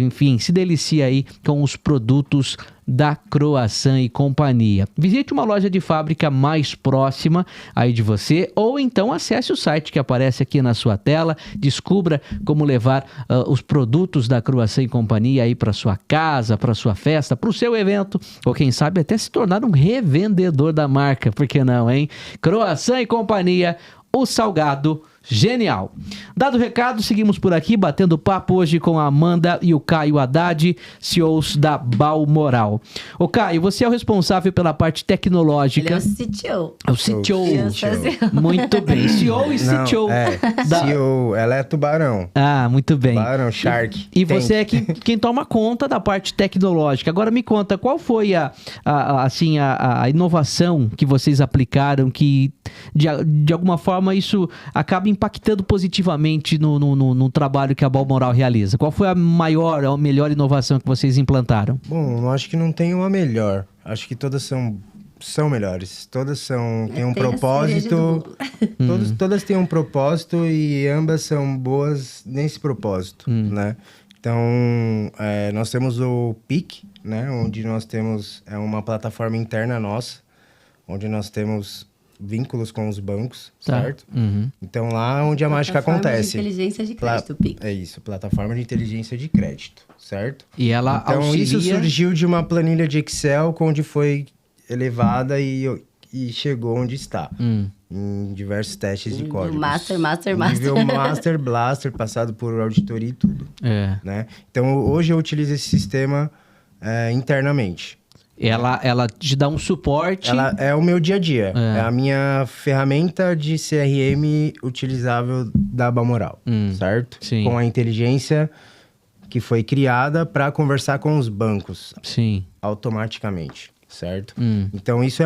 enfim, se delicia aí com os produtos da Croissant e Companhia. Visite uma loja de fábrica mais próxima aí de você, ou então acesse o site que aparece aqui na sua tela, descubra como levar os produtos da Croissant e Companhia aí para sua casa, para sua festa, para o seu evento, ou quem sabe até se tornar um revendedor da marca, por que não, hein? Croissant e Companhia, o salgado genial. Dado o recado, seguimos por aqui batendo papo hoje com a Amanda e o Caio Haddad, CEOs da Balmoral. Ô Caio, você é o responsável pela parte tecnológica. Ele é o CTO. É o CTO. Muito bem. CEO e CTO. CEO, ela é tubarão. Muito bem. Tubarão, Shark. E você é quem toma conta da parte tecnológica. Agora me conta, qual foi a inovação que vocês aplicaram que, de alguma forma, isso acaba impactando positivamente no trabalho que a Balmoral realiza? Qual foi a melhor inovação que vocês implantaram? Bom, eu acho que não tem uma melhor. Acho que todas são melhores. Todas têm um propósito. Todas têm um propósito e ambas são boas nesse propósito, né? Então, nós temos o PIC, né? Onde nós temos uma plataforma interna nossa, onde nós temos vínculos com os bancos, certo? Então, lá onde a mágica acontece. Plataforma de inteligência de crédito, PIC. É isso, plataforma de inteligência de crédito, certo? E ela auxilia... Isso surgiu de uma planilha de Excel, onde foi elevada e chegou onde está. Em diversos testes de códigos. Master. Nível Master, Blaster, passado por auditoria e tudo. Né? Então, hoje eu utilizo esse sistema internamente. Ela te dá um suporte. Ela é o meu dia a dia. É a minha ferramenta de CRM utilizável da Balmoral, certo? Sim. Com a inteligência que foi criada para conversar com os bancos. Sim. Automaticamente, certo? Então, esse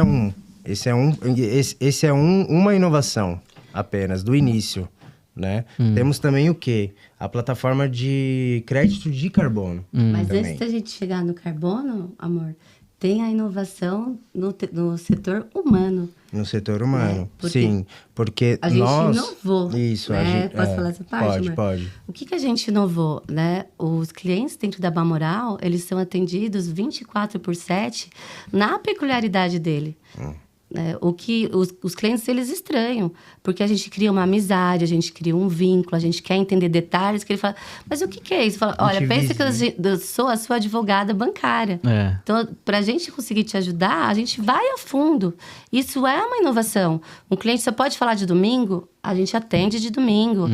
é uma inovação apenas, do início, né? Temos também o quê? A plataforma de crédito de carbono. Mas também. antes da gente chegar no carbono, amor, tem a inovação no setor humano. No setor humano, Porque sim. Porque a gente nós... inovou. Isso, né? a gente... Posso falar essa parte, amor? Pode. O que a gente inovou, né? Os clientes dentro da Balmoral, eles são atendidos 24/7 na peculiaridade dele. O que os clientes, eles estranham, porque a gente cria uma amizade, a gente cria um vínculo, a gente quer entender detalhes, que ele fala, mas o que é isso? Fala, olha, pensa que eu sou a sua advogada bancária. Então, para a gente conseguir te ajudar, a gente vai a fundo. Isso é uma inovação. Um cliente só pode falar de domingo, a gente atende de domingo.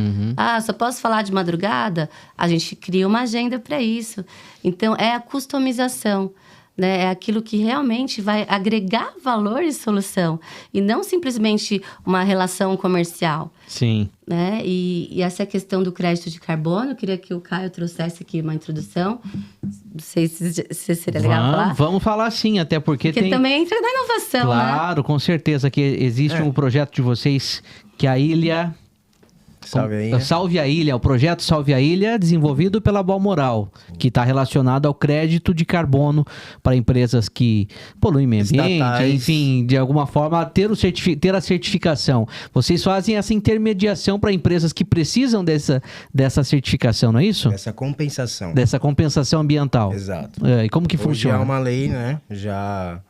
Só posso falar de madrugada? A gente cria uma agenda para isso. Então, é a customização. Né? É aquilo que realmente vai agregar valor e solução. E não simplesmente uma relação comercial. Sim. Né? E essa questão do crédito de carbono, eu queria que o Caio trouxesse aqui uma introdução. Não sei se seria legal falar. Vamos falar sim, até porque tem... também entra na inovação, Claro, né? com certeza que existe um projeto de vocês que a Ilha... Salve a Ilha, o projeto Salve a Ilha, desenvolvido pela Balmoral, que está relacionado ao crédito de carbono para empresas que poluem meio ambiente, enfim, de alguma forma ter a certificação. Vocês fazem essa intermediação para empresas que precisam dessa certificação, não é isso? Dessa compensação. Dessa compensação ambiental. Exato. E como que funciona? É uma lei, né, já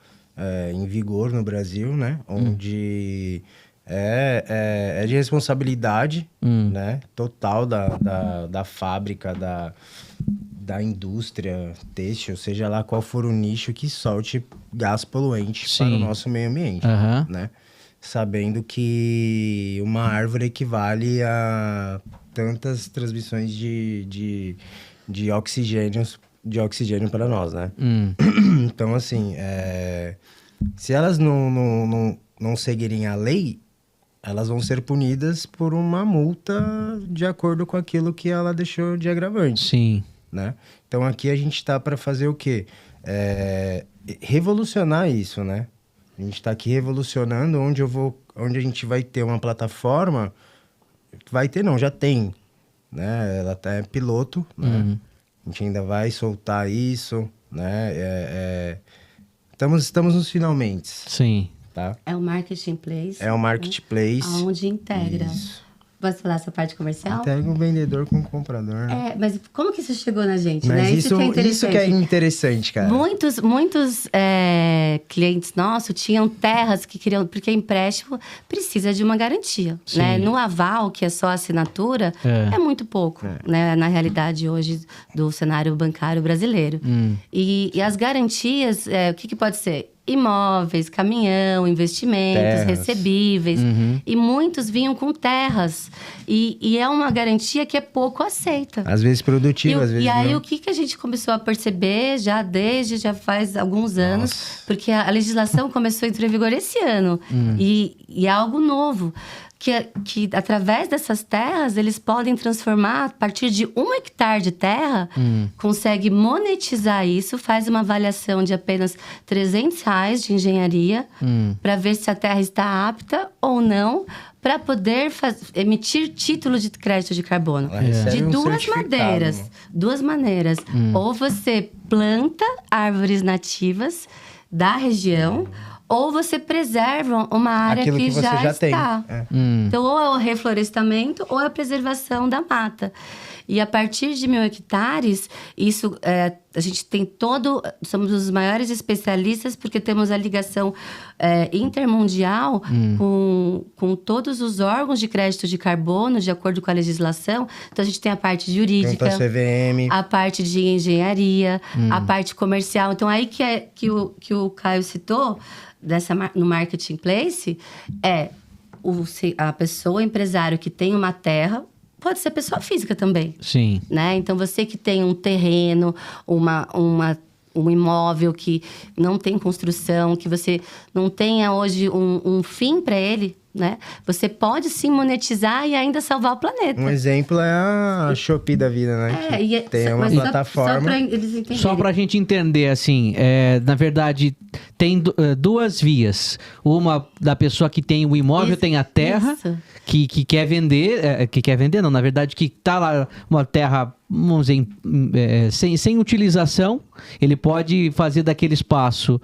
em vigor no Brasil, né, onde... É de responsabilidade, né, total da fábrica, da indústria têxtil, seja lá qual for o nicho que solte gás poluente para o nosso meio ambiente, né? Sabendo que uma árvore equivale a tantas transmissões de oxigênio para nós, né? Então, assim, se elas não seguirem a lei, elas vão ser punidas por uma multa de acordo com aquilo que ela deixou de agravante. Sim. Né? Então, aqui a gente está para fazer o quê? Revolucionar isso, né? A gente está aqui revolucionando onde a gente vai ter uma plataforma... Vai ter, não, já tem. Né? Ela é piloto, né? A gente ainda vai soltar isso, né? Estamos nos finalmente. Sim. Tá? É o marketplace. É o marketplace. Onde integra. Isso. Posso falar essa parte comercial? Integra um vendedor com um comprador, né? Mas como que isso chegou na gente, Mas né? Isso que é interessante, cara. Muitos clientes nossos tinham terras que queriam... Porque empréstimo precisa de uma garantia, né? No aval, que é só assinatura, é muito pouco, né? Na realidade hoje do cenário bancário brasileiro. E as garantias, o que pode ser? Imóveis, caminhão, investimentos, recebíveis. E muitos vinham com terras. E é uma garantia que é pouco aceita. Às vezes produtiva, às vezes E aí, não. o que a gente começou a perceber já faz alguns anos, porque a legislação começou a entrar em vigor esse ano. E é algo novo. Que através dessas terras, eles podem transformar, a partir de 1 hectare de terra, consegue monetizar isso, faz uma avaliação de apenas R$300 de engenharia, para ver se a terra está apta ou não, para poder emitir título de crédito de carbono. De duas maneiras. Ou você planta árvores nativas da região, ou você preserva uma área que já está. Então, ou é o reflorestamento ou é a preservação da mata. E a partir de 1.000 hectares, isso a gente tem somos os maiores especialistas, porque temos a ligação intermundial com todos os órgãos de crédito de carbono, de acordo com a legislação. Então, a gente tem a parte jurídica, a CVM, a parte de engenharia, a parte comercial. Então, aí que o Caio citou, no marketplace, a pessoa, o empresário que tem uma terra, pode ser pessoa física também. Sim. Né? Então, você que tem um terreno, uma um imóvel que não tem construção, que você não tenha hoje um fim para ele, né? Você pode sim monetizar e ainda salvar o planeta. Um exemplo é a Shopee da vida, né? Que tem uma plataforma. Só para eles entenderem. Só pra gente entender, assim, na verdade, tem duas vias. Uma da pessoa que tem o imóvel, tem a terra, que quer vender, não, na verdade, que tá lá uma terra, vamos dizer, sem utilização, ele pode fazer daquele espaço,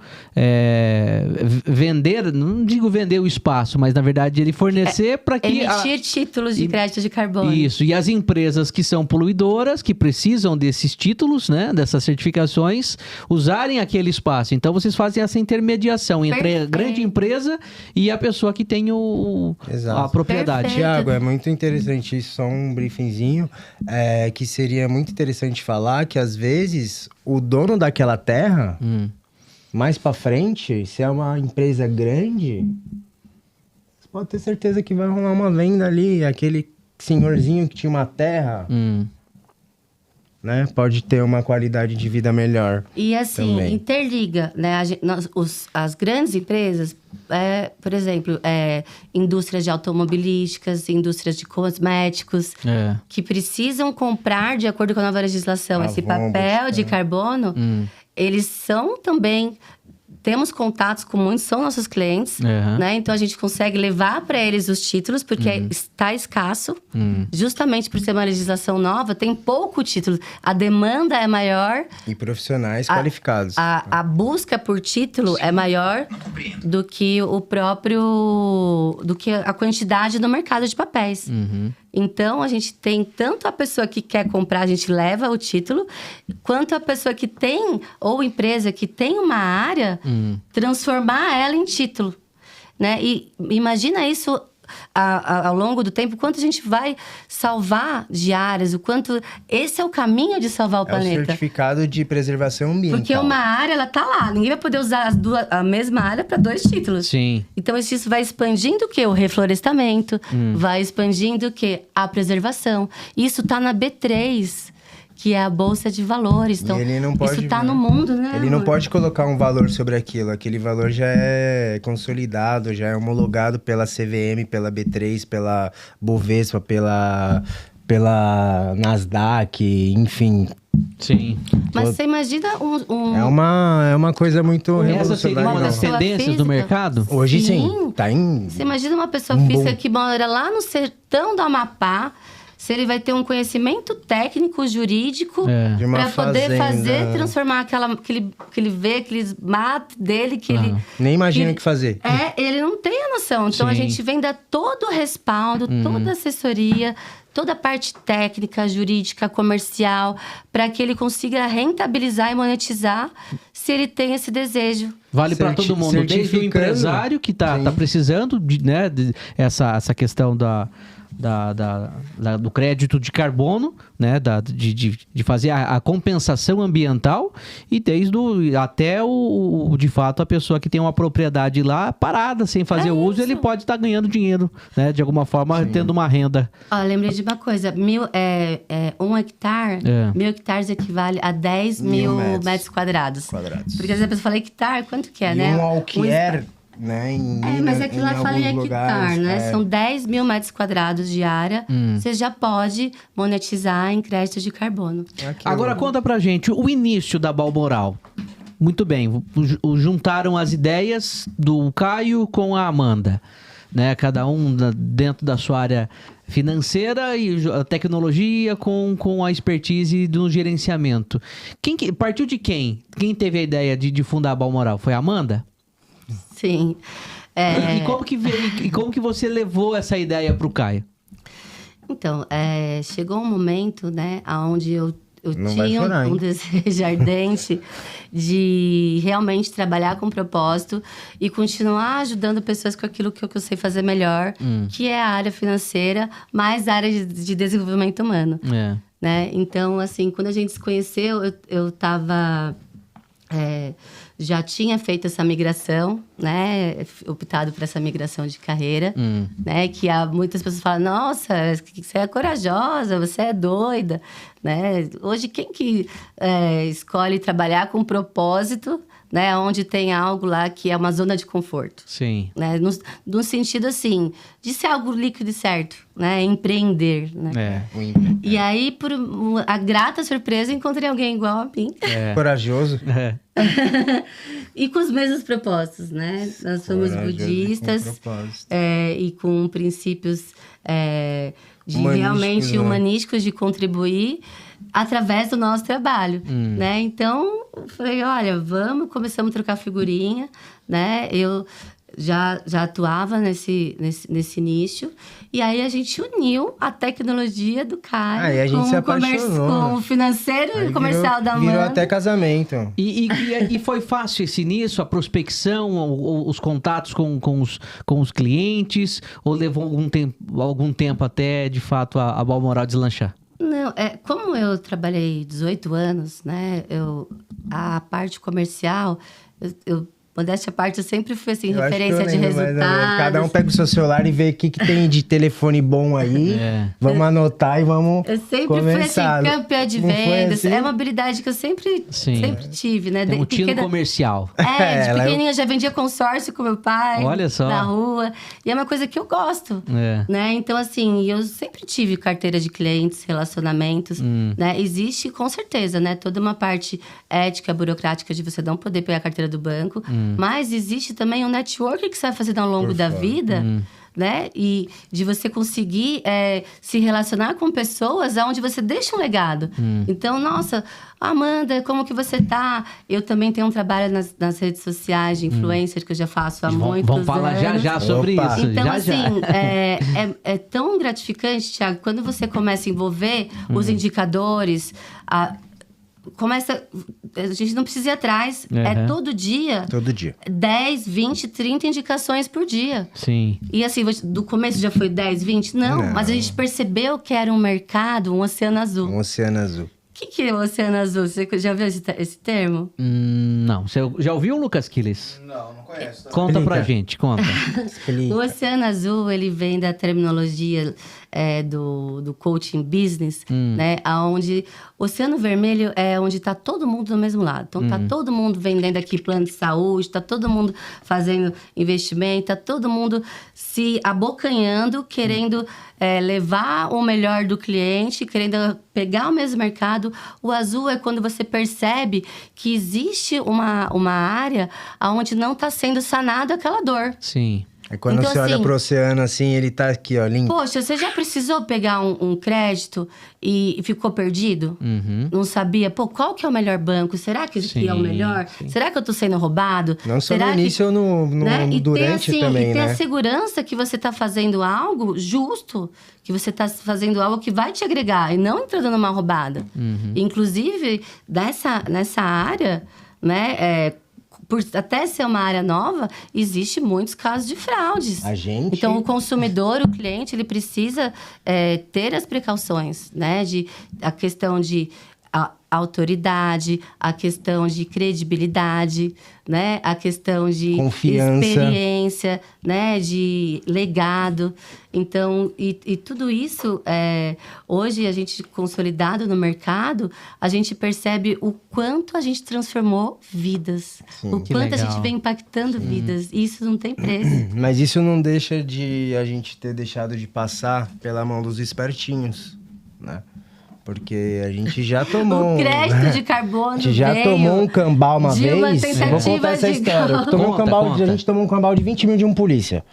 vender, não digo vender o espaço, mas na verdade ele fornecer para que... Emitir títulos de crédito de carbono. Isso, e as empresas que são poluidoras, que precisam desses títulos, né, dessas certificações, usarem aquele espaço. Então vocês fazem essa intermediação entre a grande empresa e a pessoa que tem a propriedade. Tiago, é muito interessante isso, só um briefingzinho, que seria muito interessante falar que às vezes o dono daquela terra, mais pra frente, se é uma empresa grande, você pode ter certeza que vai rolar uma venda ali, aquele senhorzinho que tinha uma terra, né, pode ter uma qualidade de vida melhor. E assim, também. interliga, né? As grandes empresas, por exemplo, indústrias de automobilísticas, indústrias de cosméticos, que precisam comprar, de acordo com a nova legislação, esse papel de carbono, eles são também... Temos contatos com muitos, são nossos clientes, né? Então, a gente consegue levar para eles os títulos, porque está escasso. Justamente por ser uma legislação nova, tem pouco título. A demanda é maior. E profissionais qualificados. A busca por título é maior do que do que a quantidade no mercado de papéis. Então, a gente tem tanto a pessoa que quer comprar, a gente leva o título, quanto a pessoa que tem, ou empresa que tem uma área, transformar ela em título, né? E imagina isso ao longo do tempo, quanto a gente vai salvar de áreas, o quanto... Esse é o caminho de salvar o planeta. É o certificado de preservação ambiental. Porque uma área, ela tá lá. Ninguém vai poder usar a mesma área para 2 títulos. Sim. Então, isso vai expandindo o quê? O reflorestamento. Vai expandindo o quê? A preservação. Isso tá na B3... que é a Bolsa de Valores. Então, isso tá no mundo, né? Ele não pode colocar um valor sobre aquilo. Aquele valor já é consolidado, já é homologado pela CVM, pela B3, pela Bovespa, pela Nasdaq, enfim. Sim. Mas você imagina É uma coisa muito Essa seria uma das tendências do mercado? Hoje sim. Tá em... Você imagina uma pessoa física que mora lá no sertão do Amapá, se ele vai ter um conhecimento técnico, jurídico, para poder transformar aquele vê, aqueles matos dele que ele... Nem imagina o que fazer. Ele não tem a noção. Então, a gente vem dar todo o respaldo, toda a assessoria, toda a parte técnica, jurídica, comercial, para que ele consiga rentabilizar e monetizar se ele tem esse desejo. Vale para todo mundo, desde o empresário que tá precisando essa questão do crédito de carbono, né, de fazer a compensação ambiental, e até de fato a pessoa que tem uma propriedade lá parada sem fazer uso, ele pode estar ganhando dinheiro, né, de alguma forma tendo uma renda. Lembrei de uma coisa, 1 hectare, 1.000 hectares equivale a 10 mil metros quadrados. Porque às vezes a pessoa fala hectare, quanto que é, né? Um alquiler... né? Mas aquilo lá fala em hectare, né? São 10 mil metros quadrados de área. Você já pode monetizar em crédito de carbono. Agora conta pra gente o início da Balmoral. Muito bem, juntaram as ideias do Caio com a Amanda, né? Cada um dentro da sua área financeira e a tecnologia com a expertise do gerenciamento. Partiu de quem? Quem teve a ideia de fundar a Balmoral? Foi a Amanda? Sim. E como que veio, e como que você levou essa ideia para o Caio? Então, chegou um momento, né, onde eu tinha um desejo ardente de realmente trabalhar com propósito e continuar ajudando pessoas com aquilo que eu sei fazer melhor, que é a área financeira, mais a área de desenvolvimento humano. Né? Então, assim, quando a gente se conheceu, eu estava já tinha feito essa migração, né? Optado por essa migração de carreira, né? Que muitas pessoas falam, nossa, você é corajosa, você é doida, né? Hoje, quem que escolhe trabalhar com propósito, né? Onde tem algo lá que é uma zona de conforto. Sim. Né? No sentido, assim, de ser algo líquido e certo, né? Empreender, né? E aí, por a grata surpresa, encontrei alguém igual a mim. Corajoso. E com os mesmos propósitos, né? Nós somos budistas e com princípios realmente humanísticos de contribuir através do nosso trabalho, né? Então, eu falei, olha, começamos a trocar figurinha, né? Eu já atuava nesse nicho. E aí, a gente uniu a tecnologia do Caio e a gente se apaixonou. Com o financeiro e o comercial da Amanda. Virou até casamento. E foi fácil esse início, a prospecção, os contatos com os clientes? Ou levou algum tempo até, de fato, a Balmoral deslanchar? Não, como eu trabalhei 18 anos, né? A parte comercial, modéstia à parte, eu sempre fui, assim, referência de resultados. Cada um pega o seu celular e vê o que tem de telefone bom aí. Vamos anotar e vamos Eu sempre começar. fui, assim, campeã de vendas. Assim? É uma habilidade que eu sempre tive, né? Tem um tino comercial. De pequenininha, já vendia consórcio com meu pai. Olha só. Na rua. E é uma coisa que eu gosto, né? Então, assim, eu sempre tive carteira de clientes, relacionamentos, né? Existe, com certeza, né? Toda uma parte ética, burocrática de você não poder pegar a carteira do banco. Mas existe também um network que você vai fazendo ao longo da vida, né? E de você conseguir se relacionar com pessoas onde você deixa um legado. Então, nossa, Amanda, como que você tá? Eu também tenho um trabalho nas redes sociais de influencer que eu já faço há muitos anos. Vamos falar já sobre isso. Então, é tão gratificante, Thiago, quando você começa a envolver os indicadores, a gente não precisa ir atrás. É todo dia. Todo dia. 10, 20, 30 indicações por dia. Sim. E assim, do começo já foi 10, 20? Não, mas a gente percebeu que era um mercado, um oceano azul. Um oceano azul. O que é o oceano azul? Você já viu esse termo? Não. Você já ouviu, Lucas Quiles? Não conheço. Tá? Conta pra gente, conta. O oceano azul, ele vem da terminologia do coaching business, né? Onde o oceano vermelho é onde está todo mundo do mesmo lado. Então, tá todo mundo vendendo aqui plano de saúde, tá todo mundo fazendo investimento, tá todo mundo se abocanhando, querendo levar o melhor do cliente, querendo pegar o mesmo mercado. O azul é quando você percebe que existe uma área onde não está sendo sanada aquela dor. Sim. É quando então, você olha pro oceano assim, ele tá aqui, ó, limpo. Poxa, você já precisou pegar um crédito e ficou perdido? Não sabia? Qual que é o melhor banco? Será que esse aqui é o melhor? Sim. Será que eu tô sendo roubado? Não só no início ou durante também, e tem né? a segurança que você tá fazendo algo justo, que você tá fazendo algo que vai te agregar e não entrando numa roubada. Inclusive, nessa área, né, por até ser uma área nova, existe muitos casos de fraudes. Então, o consumidor, o cliente, ele precisa ter as precauções, né? A questão de autoridade, a questão de credibilidade, né? A questão de confiança, experiência, né? De legado. Então, e tudo isso, hoje, a gente consolidado no mercado, a gente percebe o quanto a gente transformou vidas. Sim, o quanto a gente vem impactando vidas. E isso não tem preço. Mas isso não deixa de a gente ter deixado de passar pela mão dos espertinhos, né? Porque a gente já tomou... O crédito de carbono. A gente já tomou um cambal uma vez. Vou contar essa história. A gente tomou um cambal de 20 mil de um polícia.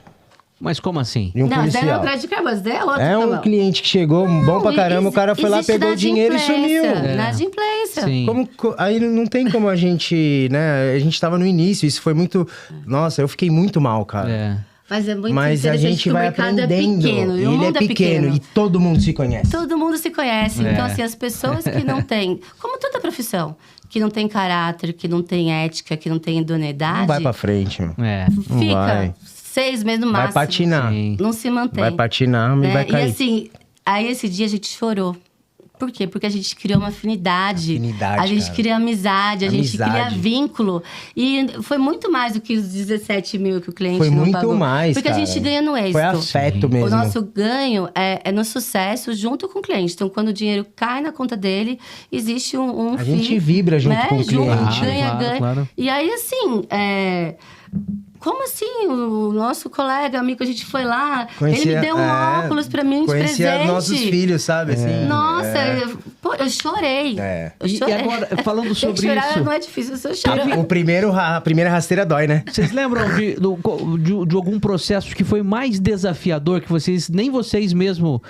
Mas como assim? De um policial. Não, é o crédito de carbono, é outro. É um cliente que chegou, bom pra caramba, o cara foi lá, pegou o dinheiro e sumiu. Inadimplência. Aí não tem como a gente, né? A gente tava no início, isso foi muito... Nossa, eu fiquei muito mal, cara. Mas é muito interessante. Mas a gente vai aprendendo. Ele é pequeno e todo mundo se conhece. Todo mundo se conhece. Então, assim, as pessoas que não têm... Como toda profissão. Que não tem caráter, que não tem ética, que não tem idoneidade... Não vai pra frente, mano. Fica 6 meses no máximo. Vai patinar. Não se mantém. Vai patinar e vai cair. E assim, aí esse dia a gente chorou. Por quê? Porque a gente criou uma afinidade. A gente cara. cria amizade, a gente cria Amizade. vínculo. E foi muito mais do que os 17 mil que o cliente Foi não muito pagou. mais, Porque cara. a gente ganha no êxito. Foi afeto O mesmo. nosso ganho é no sucesso junto com o cliente. Então, quando o dinheiro cai na conta dele, existe um A fim, gente vibra junto com o cliente. Ganha, Claro, ganha. claro. E aí, assim, como assim? O nosso colega, amigo, a gente foi lá, ele me deu um óculos pra mim de presente. Conhecia nossos filhos, sabe? Assim, Nossa, eu chorei. É. Eu E chorei. agora, falando sobre chorar isso... não é difícil, eu choro. A primeira rasteira dói, né? Vocês lembram de algum processo que foi mais desafiador, que nem vocês mesmo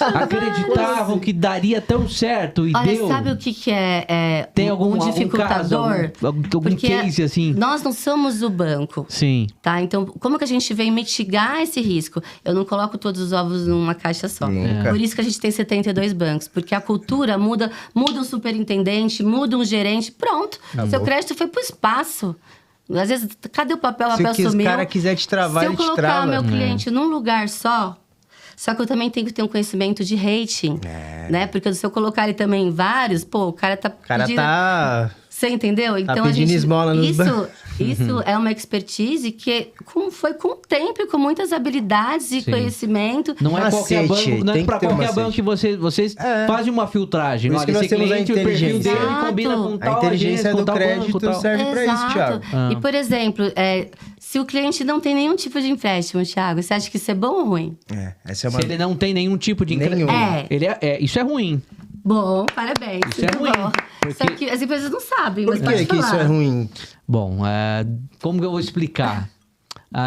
acreditavam que daria tão certo e Olha, deu? sabe o que é Tem algum dificultador? caso, algum Porque case assim? nós não somos o banco. Sim. Tá? Então, como que a gente vem mitigar esse risco? Eu não coloco todos os ovos numa caixa só. Nunca. Por isso que a gente tem 72 bancos. Porque a cultura muda um superintendente, muda um gerente. Pronto. Seu crédito foi pro espaço. Às vezes, cadê o papel? O papel Se o sumiu. cara quiser te travar, Se eu ele te colocar trava. o meu cliente num lugar só que eu também tenho que ter um conhecimento de rating. Né? Porque se eu colocar ele também em vários, pô, o cara tá pedindo... Você entendeu? Então, pedindo esmola nos isso é uma expertise que foi com o tempo e com muitas habilidades e conhecimento. Não é qualquer banco, não é pra qualquer banco que vocês fazem uma filtragem. Por isso que nós temos a cliente, o perfil inteligência. dele combina com tal A inteligência agência, com do tal crédito banco, tal. serve pra isso, Thiago. E, por exemplo, se o cliente não tem nenhum tipo de empréstimo, Thiago, você acha que isso é bom ou ruim? Essa é uma... Se ele não tem nenhum tipo de Nenhum. Isso é ruim. Bom, parabéns. Isso é ruim. Bom. Só que as empresas não sabem, Por mas pode que falar. isso é ruim? Bom, como que eu vou explicar?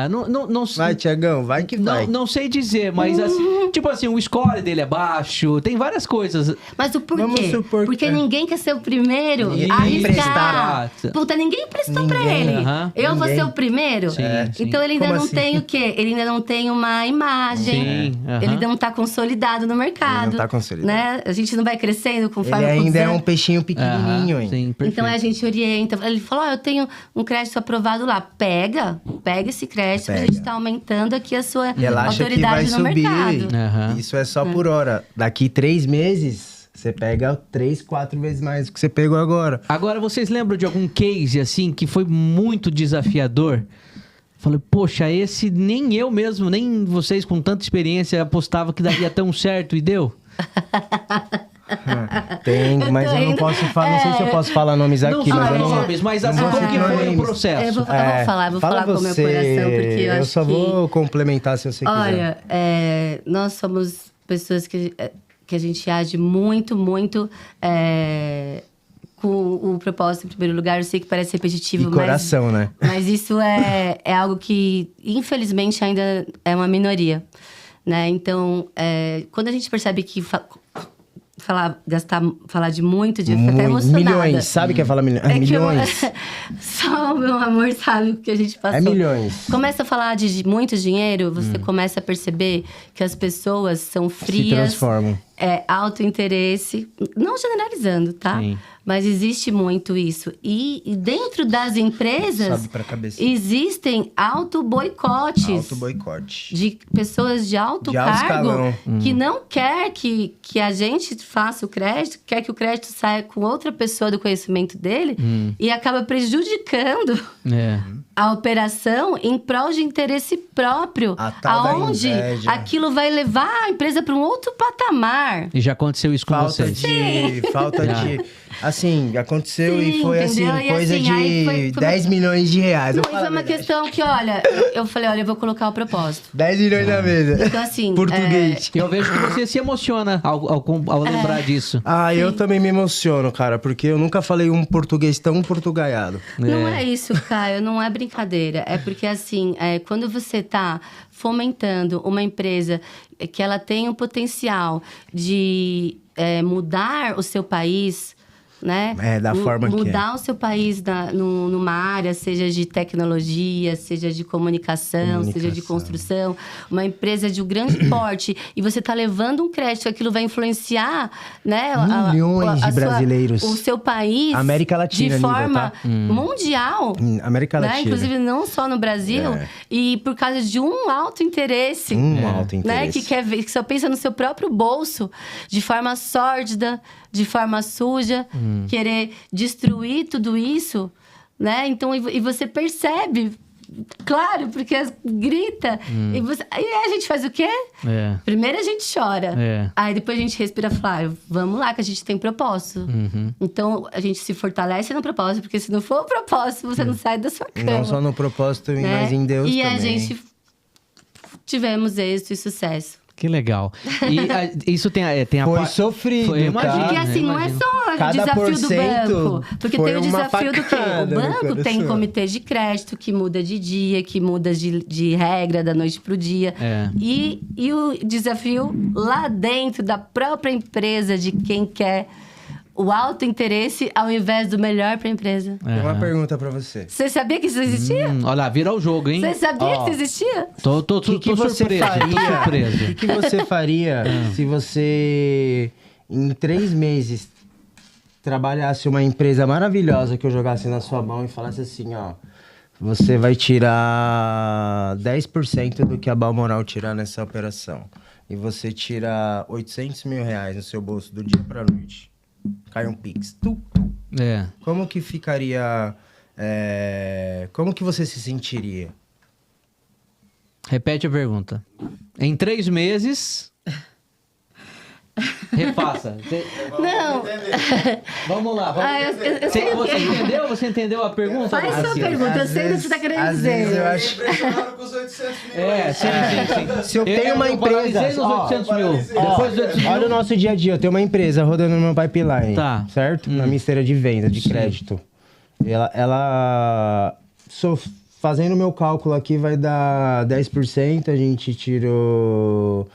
Não Vai, Tiagão, vai que vai. Não sei dizer, mas assim, tipo assim, o score dele é baixo, tem várias coisas. Mas o porquê? Vamos supor que- Porque ninguém quer ser o primeiro Ninguém a quer arriscar. emprestar. Puta, ninguém emprestou pra Ninguém. ele. Aham. Eu vou Ninguém. ser o primeiro? Sim, sim. Então ele ainda Como não assim? tem o quê? Ele ainda não tem uma imagem. Sim, aham. Ele não tá consolidado no mercado. Ele não tá consolidado. Né? A gente não vai crescendo conforme Ele ainda é o um peixinho pequenininho, hein? Sim, perfeito. Então a gente orienta. Ele falou: eu tenho um crédito aprovado lá. Pega esse crédito, porque a gente tá aumentando aqui a sua E ela acha que vai autoridade no subir. mercado. Aham. Isso é só por hora. Daqui 3 meses, você pega 3, 4 vezes mais do que você pegou agora. Agora, vocês lembram de algum case, assim, que foi muito desafiador? Falei, poxa, esse nem eu mesmo, nem vocês com tanta experiência apostava que daria tão certo e deu? Tem, mas eu não posso falar. Não sei se eu posso falar nomes aqui, mas eu não. nomes, mas assim, não vou como que citar foi o names. processo? Eu vou falar Fala com o meu você, coração, porque eu acho só que... vou complementar se você quiser. Olha, nós somos pessoas que a gente age muito com o propósito em primeiro lugar. Eu sei que parece repetitivo, E coração, né? Mas isso é algo que, infelizmente, ainda é uma minoria. Né? Então, quando a gente percebe que... falar de muito, de ficar até emocionada. Milhões, sabe o que é falar milhões? É Milhões. Só o meu amor sabe o que a gente passou. É milhões. Começa a falar de muito dinheiro, você começa a perceber que as pessoas são frias. Se transformam. Autointeresse. Não generalizando, tá? Sim. Mas existe muito isso. E dentro das empresas, Sobe pra cabeça. existem auto-boicotes. Auto-boicote. De pessoas de alto De alto cargo escalão. que não quer que a gente faça o crédito, quer que o crédito saia com outra pessoa do conhecimento dele e acaba prejudicando É. a operação em prol de interesse próprio, A tal da aonde inveja. aquilo vai levar a empresa para um outro patamar. E já aconteceu isso com Falta vocês? de... Assim, aconteceu Sim, e foi assim, entendeu? E coisa assim, aí de foi 10 milhões de reais. Não, Eu e falo foi a uma verdade. questão que, olha, eu falei, olha, eu vou colocar o propósito. 10 milhões na mesa. Então, assim, Português. Eu vejo que você se emociona ao lembrar disso. Ah, eu também me emociono, cara, porque eu nunca falei um português tão portugaiado. Não é isso, Caio, não é brincadeira. É porque, assim, quando você tá fomentando uma empresa que ela tem o potencial de mudar o seu país, né? Da forma que é. Mudar o seu país numa área, seja de tecnologia, seja de comunicação, seja de construção. Uma empresa de um grande porte. E você está levando um crédito, aquilo vai influenciar, né? Milhões de brasileiros. O seu país. América Latina, de forma tá? mundial. América Latina. Né? Inclusive, não só no Brasil. E por causa de um alto interesse. Alto interesse. Né? Que só pensa no seu próprio bolso, de forma sórdida, de forma suja, querer destruir tudo isso, né? Então, e você percebe, claro, porque grita. Aí a gente faz o quê? Primeiro a gente chora. Aí depois a gente respira e fala, vamos lá, que a gente tem propósito. Então, a gente se fortalece no propósito, porque se não for o propósito, você não sai da sua cama. Não só no propósito, né? mas em Deus também. E a gente tivemos êxito e sucesso. Que legal. E isso tem a Foi sofrido, imagino, Porque assim, não é só o desafio do banco. Porque tem o desafio do quê? O banco tem comitê de crédito que muda de dia, que muda de regra da noite pro dia. E o desafio lá dentro da própria empresa, de quem quer o alto interesse ao invés do melhor para a empresa. Tem uma pergunta para você. Você sabia que isso existia? Olha lá, vira o jogo, hein? Você sabia que isso existia? Tô surpreso. O que você faria se você, em 3 meses, trabalhasse uma empresa maravilhosa que eu jogasse na sua mão e falasse assim, ó... Você vai tirar 10% do que a Balmoral tirar nessa operação. E você tira R$800 mil no seu bolso do dia para a noite. Cai um Pix. Como que ficaria... como que você se sentiria? Repete a pergunta. Em 3 meses... Refaça. Não. Vamos lá. Você entendeu a pergunta? Faz sua pergunta. Eu sei o que você está querendo dizer. Eu acho... Sim. Se eu tenho uma empresa... Nos 800 mil. Depois dos 800 mil. Olha o nosso dia a dia. Eu tenho uma empresa rodando no meu pipeline. Tá. Certo? Na minha esteira de venda, de crédito. Ela fazendo o meu cálculo aqui, vai dar 10%. A gente tirou...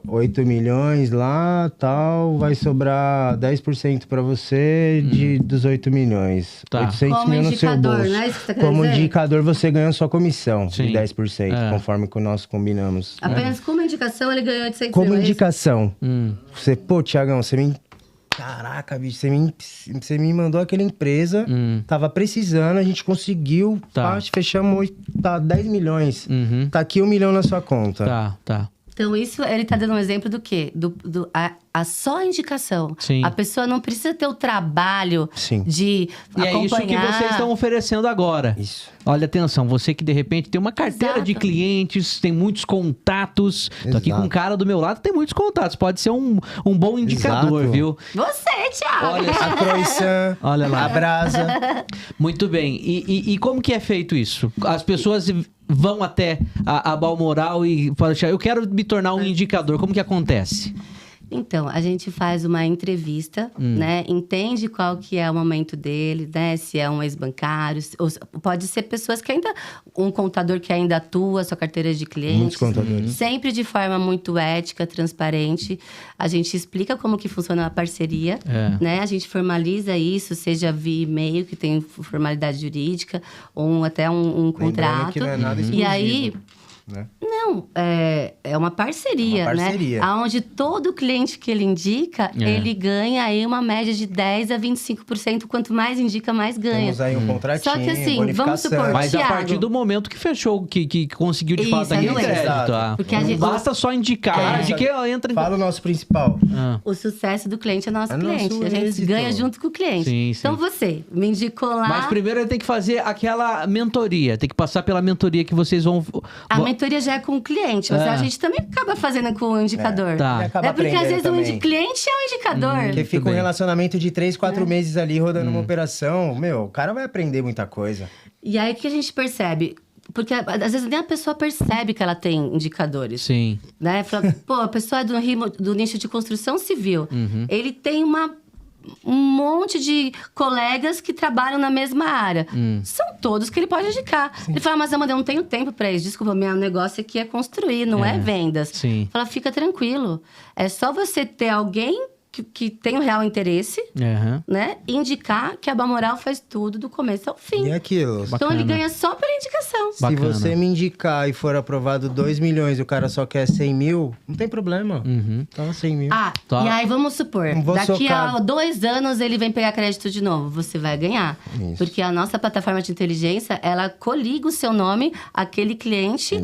8 milhões lá, tal, vai sobrar 10% para você dos 8 milhões. Tá. 800 Como mil no seu indicador, bolso. né? Isso que você tá Como querendo dizer? indicador, você ganha a sua comissão Sim. de 10%, conforme que nós combinamos. Apenas como indicação, ele ganhou 800 Como mil. indicação. Você, Thiagão, você me... Caraca, bicho, você me mandou aquela empresa, tava precisando, a gente conseguiu, fechamos 10 milhões. Tá aqui 1 milhão na sua conta. Tá. Então, isso, ele tá dando um exemplo do quê? A só indicação. Sim. A pessoa não precisa ter o trabalho de acompanhar. E é isso que vocês estão oferecendo agora. Isso. Olha, atenção, você que de repente tem uma carteira de clientes, tem muitos contatos. Tô aqui com um cara do meu lado, tem muitos contatos. Pode ser um bom indicador, viu? Você, Thiago! Olha, A Croissant, olha lá. a Brasa. Muito bem. E como que é feito isso? As pessoas vão até a Balmoral e falam, eu quero me tornar um indicador. Como que acontece? Então, a gente faz uma entrevista, né? Entende qual que é o momento dele, né? Se é um ex-bancário, ou pode ser pessoas que ainda... Um contador que ainda atua, sua carteira de clientes. Muitos contadores. Sempre de forma muito ética, transparente. A gente explica como que funciona a parceria, né? A gente formaliza isso, seja via e-mail, que tem formalidade jurídica, ou até um contrato. Que não é nada exclusivo, e aí... né? Não, é uma parceria, parceria. né? Onde todo cliente que ele indica, ele ganha aí uma média de 10% a 25%. Quanto mais indica, mais ganha. Temos aí um contratinho, Só que assim, vamos bonificação. supor, Mas a Thiago, partir do momento que fechou, que conseguiu de Isso, fato aquele anuente. crédito. Porque a Não gente- basta só indicar, de que entra em... Fala o nosso principal. o sucesso do cliente é nosso É cliente. nosso A gente êxito. ganha junto com o cliente. Sim, sim. Então você me indicou lá. Mas primeiro ele tem que fazer aquela mentoria, tem que passar pela mentoria que vocês vão... A mentoria já é com o cliente, mas a gente também acaba fazendo com o indicador. Tá. E acaba Porque às vezes aprendendo o cliente é o indicador. Porque fica um bem. relacionamento de 3, 4 meses ali rodando uma operação. Meu, o cara vai aprender muita coisa. E aí o que a gente percebe? Porque às vezes nem a pessoa percebe que ela tem indicadores. Sim. Né? Fala, pô, a pessoa é do nicho de construção civil. Ele tem um monte de colegas que trabalham na mesma área. São todos que ele pode indicar. Ele fala, mas Amanda, eu não tenho tempo para isso. Desculpa, meu negócio aqui é construir, não é vendas. Sim. Fala, fica tranquilo. É só você ter alguém que tem o real interesse, Aham. né? E indicar que a Balmoral faz tudo do começo ao fim. E aquilo. Então Bacana. ele ganha só pela indicação. Se Bacana. você me indicar e for aprovado 2 milhões e o cara só quer 100 mil, não tem problema. Então 100 mil. Ah, Tá. e aí vamos supor, Não vou daqui a socar. 2 anos ele vem pegar crédito de novo. Você vai ganhar. Isso. Porque a nossa plataforma de inteligência, ela coliga o seu nome àquele cliente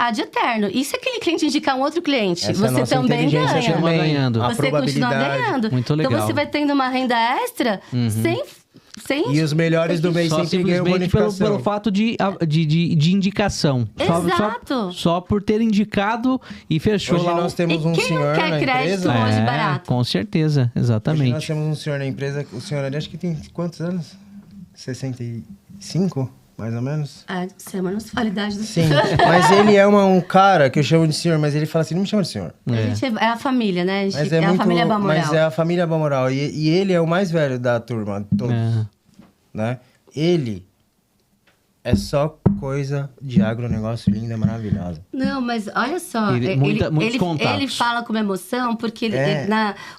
ad eterno. E se aquele cliente indicar um outro cliente, Essa é a você nossa também inteligência ganha. Continua também. ganhando. A Você continua probabilidade. ganhando. Muito legal. Então você vai tendo uma renda extra sem E os melhores do mês Só sempre ganham simplesmente bonificação. pelo fato de indicação. Exato. Só por ter indicado e fechou Hoje lá. nós temos um quem senhor não quer na crédito empresa. hoje barato? Com certeza, Hoje nós exatamente. temos um senhor na empresa, o senhor ali acho que tem quantos anos? 65, mais ou menos? Ah, você é uma mensalidade do Sim, mas ele é um cara que eu chamo de senhor, mas ele fala assim, não me chama de senhor. A gente é a família, né? A, gente, Mas é a muito, família Balmoral. mas é a família Balmoral. E ele é o mais velho da turma, todos, É. né? Ele é só coisa de agronegócio linda, maravilhosa. Não, mas olha só, Muitos contatos. ele fala com uma emoção porque É.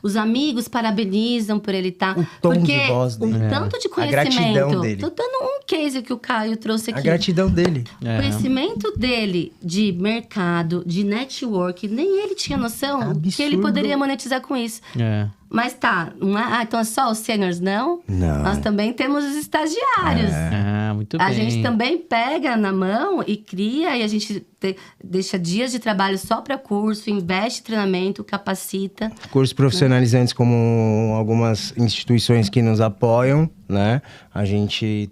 os amigos parabenizam por ele estar. O tom porque de voz dele. o tanto de A gratidão conhecimento. dele. Tô dando um case que o Caio trouxe A aqui. gratidão dele. É. O conhecimento dele de mercado, de network, nem ele tinha noção que ele Absurdo. poderia monetizar com isso. É. Mas tá, então é só os seniors? Não. Não. Nós também temos os estagiários. Ah, muito bem. A gente também pega na mão e cria, e a gente deixa dias de trabalho só para curso, investe em treinamento, capacita. Cursos profissionalizantes como algumas instituições que nos apoiam, né? A gente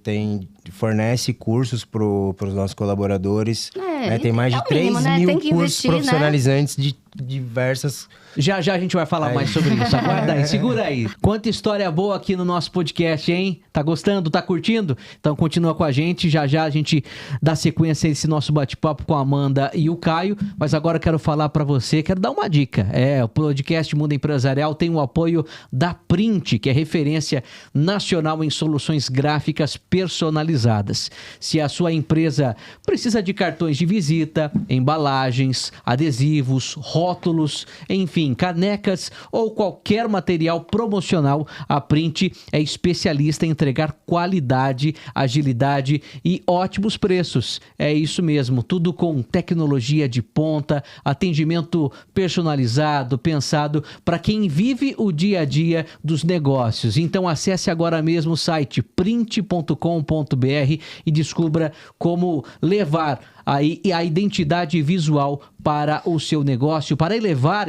fornece cursos para os nossos colaboradores. né? Tem mais é de o mínimo, 3 né? mil Tem que cursos investir, né? profissionalizantes de diversas... Já a gente vai falar mais sobre isso. Aguarda aí, segura aí. Quanta história boa aqui no nosso podcast, hein? Tá gostando? Tá curtindo? Então continua com a gente. Já a gente dá sequência a esse nosso bate-papo com a Amanda e o Caio. Mas agora eu quero falar pra você, quero dar uma dica. O podcast Mundo Empresarial tem o apoio da Print, que é referência nacional em soluções gráficas personalizadas. Se a sua empresa precisa de cartões de visita, embalagens, adesivos, rótulos, enfim, canecas ou qualquer material promocional, a Print é especialista em entregar qualidade, agilidade e ótimos preços. É isso mesmo, tudo com tecnologia de ponta, atendimento personalizado, pensado para quem vive o dia a dia dos negócios. Então acesse agora mesmo o site print.com.br e descubra como levar a identidade visual para o seu negócio, para elevar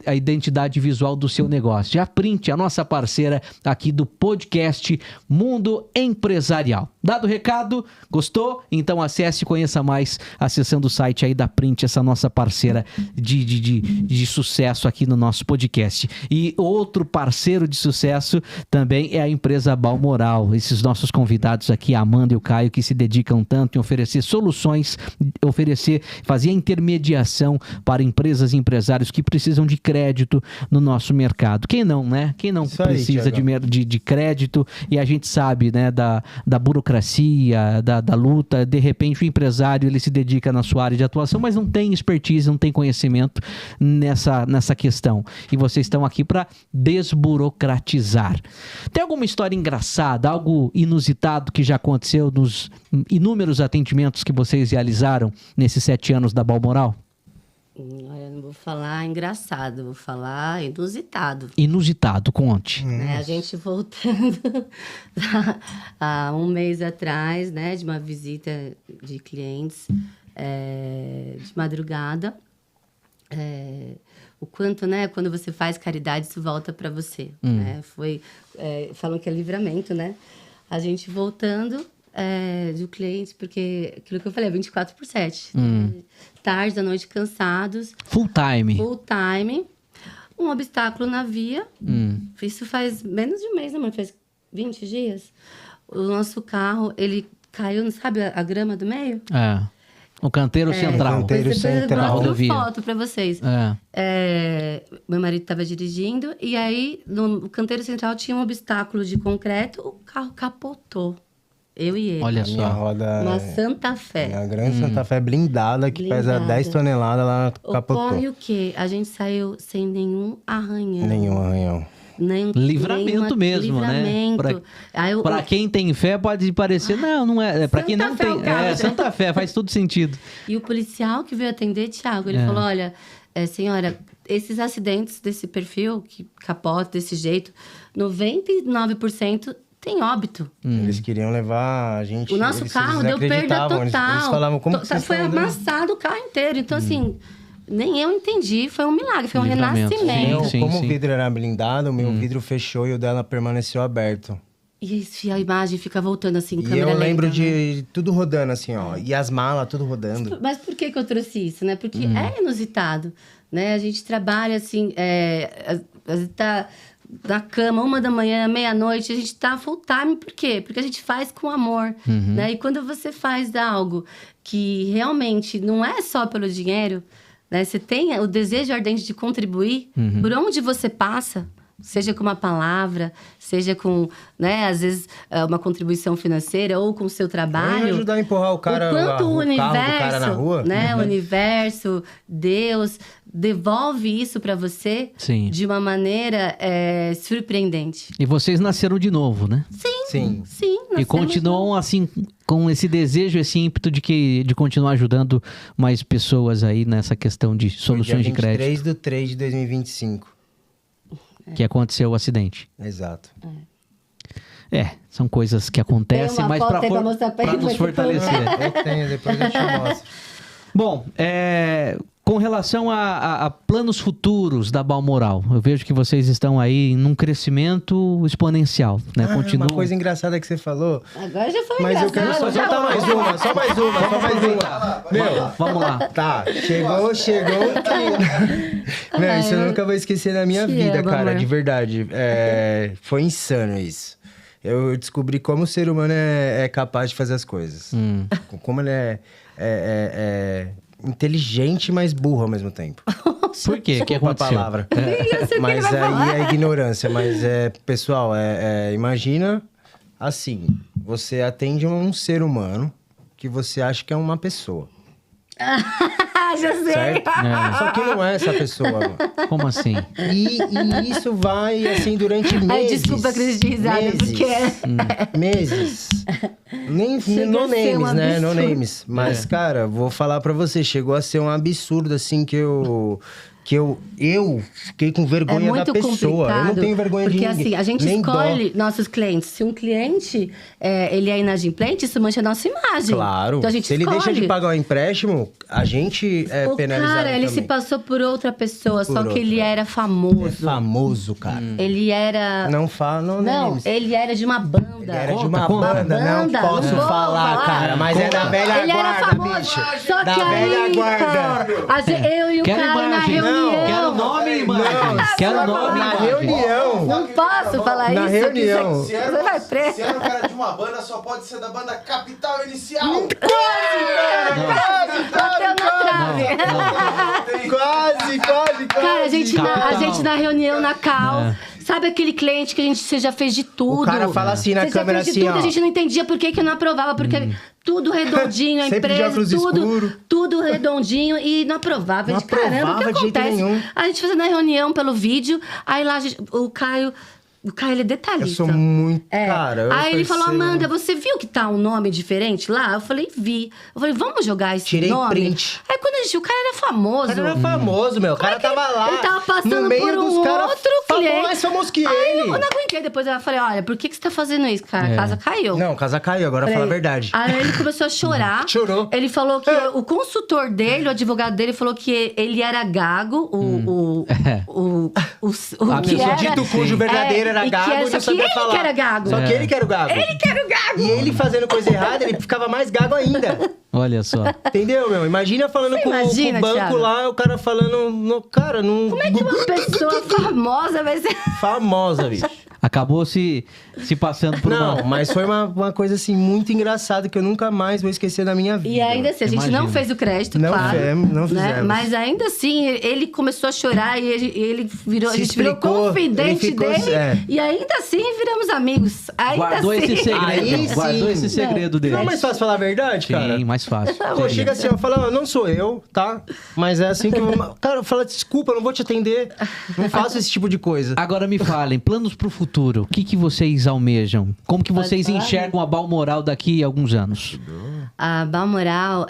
a identidade visual do seu negócio. A Print, a nossa parceira aqui do podcast Mundo Empresarial. Dado o recado, gostou? Então acesse e conheça mais acessando o site aí da Print, essa nossa parceira de sucesso aqui no nosso podcast. E outro parceiro de sucesso também é a empresa Balmoral. Esses nossos convidados aqui, a Amanda e o Caio, que se dedicam tanto em oferecer soluções, fazer intermediação para empresas e empresários que precisam de crédito no nosso mercado. Quem não, né? Quem não Isso aí, precisa Thiago. de crédito, e a gente sabe, né, da burocracia, da luta. De repente o empresário ele se dedica na sua área de atuação, mas não tem expertise, não tem conhecimento nessa questão. E vocês estão aqui para desburocratizar. Tem alguma história engraçada, algo inusitado que já aconteceu nos inúmeros atendimentos que vocês realizaram nesses 7 anos da Balmoral? Olha, não vou falar engraçado, vou falar inusitado. Inusitado, conte. Né? A gente voltando há um mês atrás, né, de uma visita de clientes de madrugada. O quanto, né, quando você faz caridade, isso volta para você. Né? Falam que é livramento, né? A gente voltando do cliente, porque aquilo que eu falei, 24/7. Tarde da noite, cansados. Full time. Full time. Um obstáculo na via. Isso faz menos de um mês, né, amor? Faz 20 dias. O nosso carro, ele caiu, sabe a grama do meio? O canteiro central. Canteiro Depois eu central. mostro Rodovia. foto pra vocês. Meu marido estava dirigindo e aí no canteiro central tinha um obstáculo de concreto, o carro capotou. Eu e ele. Olha A minha só. roda... Uma Santa Fé. Minha grande Santa Fé blindada, que pesa Blindada. 10 toneladas, ela capotou. Ocorre o quê? A gente saiu sem nenhum arranhão. Nenhum arranhão. Livramento mesmo, livramento. né? Aí Pra quem tem fé, pode parecer, não é. Pra quem Santa não Fé é tem. o caso, né? Santa Fé, faz todo sentido. E o policial que veio atender, Thiago, ele falou: olha, senhora, esses acidentes desse perfil, que capota desse jeito, 99% tem óbito. Eles queriam levar a gente... O nosso eles carro deu perda desacreditavam, total. Eles falavam, como que vocês Foi estão andando? amassado o carro inteiro. Então, assim, nem eu entendi. Foi um milagre, foi um Livramento, renascimento. sim. Como o vidro era blindado, o meu vidro fechou e o dela permaneceu aberto. E a imagem fica voltando assim, em E câmera eu lembro lenta, né? de tudo rodando assim, ó. E as malas, tudo rodando. Mas por que eu trouxe isso, né? Porque é inusitado, né? A gente trabalha assim, a gente tá na cama, 1h, meia-noite, a gente tá full time, por quê? Porque a gente faz com amor, né? E quando você faz algo que realmente não é só pelo dinheiro, né? Você tem o desejo ardente de contribuir, por onde você passa, seja com uma palavra, seja com, né, às vezes, uma contribuição financeira ou com o seu trabalho. Vamos ajudar a empurrar o cara, o quanto o carro do cara na universo, rua. né, o universo, Deus, devolve isso pra você Sim. de uma maneira surpreendente. E vocês nasceram de novo, né? Sim. Sim, nós E continuam assim, com esse desejo, esse ímpeto de continuar ajudando mais pessoas aí nessa questão de soluções de crédito. 23/3/2025. Que aconteceu o acidente. Exato. São coisas que acontecem, Tem uma mas foto para aí pra mostrar pra ele, nos mas fortalecer. Eu tenho, depois eu te mostro. Bom, com relação a planos futuros da Balmoral, eu vejo que vocês estão aí num crescimento exponencial, né? Uma coisa engraçada que você falou. Agora já foi Mas eu engraçado. quero só soltar mais uma, só mais uma. Meu, Vamos lá. tá, chegou que... Meu, isso eu nunca vou esquecer na minha Te vida, amo, cara, amor. de verdade. Foi insano isso. Eu descobri como o ser humano é capaz de fazer as coisas. Como ele é inteligente, mas burro ao mesmo tempo. Por quê? O que Desculpa a aconteceu? palavra. Eu sei o que Mas ele vai aí falar. é ignorância. Mas, pessoal, imagina assim, você atende um ser humano que você acha que é uma pessoa, Já sei. certo? Só que não é essa pessoa, mano. Como assim? E isso vai, assim, durante meses. Ai, desculpa, Cris, de risada, meses, porque... Meses. Nem Chega no a ser um names, né? No absurdo. names. Mas, cara, vou falar pra você, chegou a ser um absurdo, assim, que eu fiquei com vergonha da pessoa. Eu não tenho vergonha de porque, ninguém. assim, a gente nem escolhe nossos clientes. Se um cliente ele é inadimplente, isso mancha a nossa imagem. Claro. Então a gente Se ele escolhe. deixa de pagar o empréstimo, a gente é O penalizado cara, ele também. se passou por outra pessoa, Por só que outra. ele era famoso. É famoso, cara. Ele era... Não fala, não Não, names. ele era de uma banda. Ele era de Conta, uma conta. banda, não Banda, posso não vou falar, falar. cara. Mas é da velha Ele era guarda, famoso. bicho. Só Da que aí, velha guarda. cara, eu e o Quero cara na imagem. reunião... Quero nome e imagem. Quero nome e Na imagem. reunião. Não posso falar Na isso. reunião. que Você vai preso. Se era o cara de uma banda, só pode ser da banda Capital Inicial. Bateu na trave. Quase. Cara, a gente Capital. na reunião na Cal. Sabe aquele cliente que você já fez de tudo? O cara fala assim na Você já câmera, fez de assim, tudo, ó. a gente não entendia por que não aprovava, porque tudo redondinho, a Sempre de empresa, óculos escuro. tudo redondinho e não aprovava. Não De caramba, o que aprovava de jeito acontece? nenhum. A gente fazendo a reunião pelo vídeo, aí lá o Caio, ele é detalhista. Eu sou muito... Cara, eu Aí ele falou, percebo. Amanda, você viu que tá um nome diferente lá? Eu falei, vi. Eu falei, vamos jogar esse Tirei nome? print. Aí quando a gente... O cara era famoso. O cara era famoso, meu. O cara Como é que tava lá. ele tava passando no meio por um dos caras outro cliente. mais famosos que Aí ele. eu não aguentei. Depois eu falei, olha, por que você tá fazendo isso, cara? A casa caiu. Não, a casa caiu, agora fala a verdade. Aí ele começou a chorar. Chorou. Ele falou que o consultor dele, o advogado dele, falou que ele era gago. A que pessoa era- Dito cujo verdadeiro era e que gago era- e só não que sabia ele falar. que era gago. Só que ele que era o gago. Ele que era o gago. E ele fazendo coisa errada, ele ficava mais gago ainda. Olha só. Entendeu, meu? Imagina falando Você com imagina, o banco Thiago? lá, o cara falando... Cara, não... Como é que uma pessoa famosa vai ser... Famosa, bicho. Acabou se passando por Não, uma... mas foi uma coisa assim muito engraçada que eu nunca mais vou esquecer na minha vida. E ainda assim, a gente não Imagino. fez o crédito, Não claro. não né? fizemos. Mas ainda assim, ele começou a chorar e ele virou, Se a gente virou explicou, confidente ele ficou- dele. é. E ainda assim viramos amigos. Ainda Guardou assim. esse segredo. Aí Guardou sim. esse segredo dele. Não é mais fácil falar a verdade, cara? Sim, mais fácil. Eu chego assim, eu falo, não sou eu, tá? Mas é assim que eu... Cara, eu falo, desculpa, eu não vou te atender. Não faço esse tipo de coisa. Agora me falem, planos pro futuro. O que vocês almejam? Como que vocês falar, enxergam a Balmoral daqui a alguns anos? A Balmoral,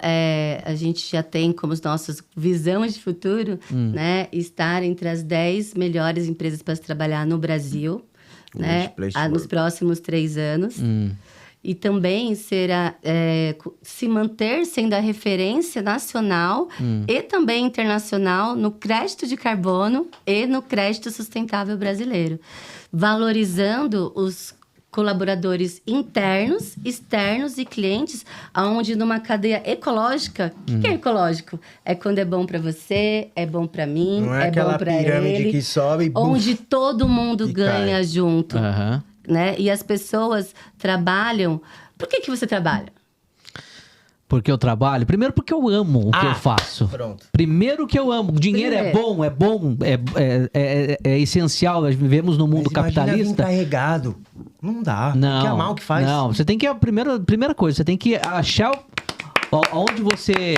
a gente já tem como os nossos visão de futuro, né? Estar entre as 10 melhores empresas para se trabalhar no Brasil, né? place to Nos work. próximos 3 anos. E também se manter sendo a referência nacional e também internacional no crédito de carbono e no crédito sustentável brasileiro. Valorizando os colaboradores internos, externos e clientes, onde numa cadeia ecológica, o que é ecológico? É quando é bom para você, é bom para mim, Não é é aquela bom para pirâmide ele, que sobe e onde todo mundo e ganha cai. junto, Aham. né? E as pessoas trabalham. Por que você trabalha? Porque eu trabalho? Primeiro porque eu amo o que eu faço. Pronto. Primeiro que eu amo. Dinheiro é essencial. Nós vivemos no mundo Mas imagina vir capitalista. carregado. Não dá. Não, Que amar o que faz. Não, você tem que... A primeira coisa, você tem que achar onde você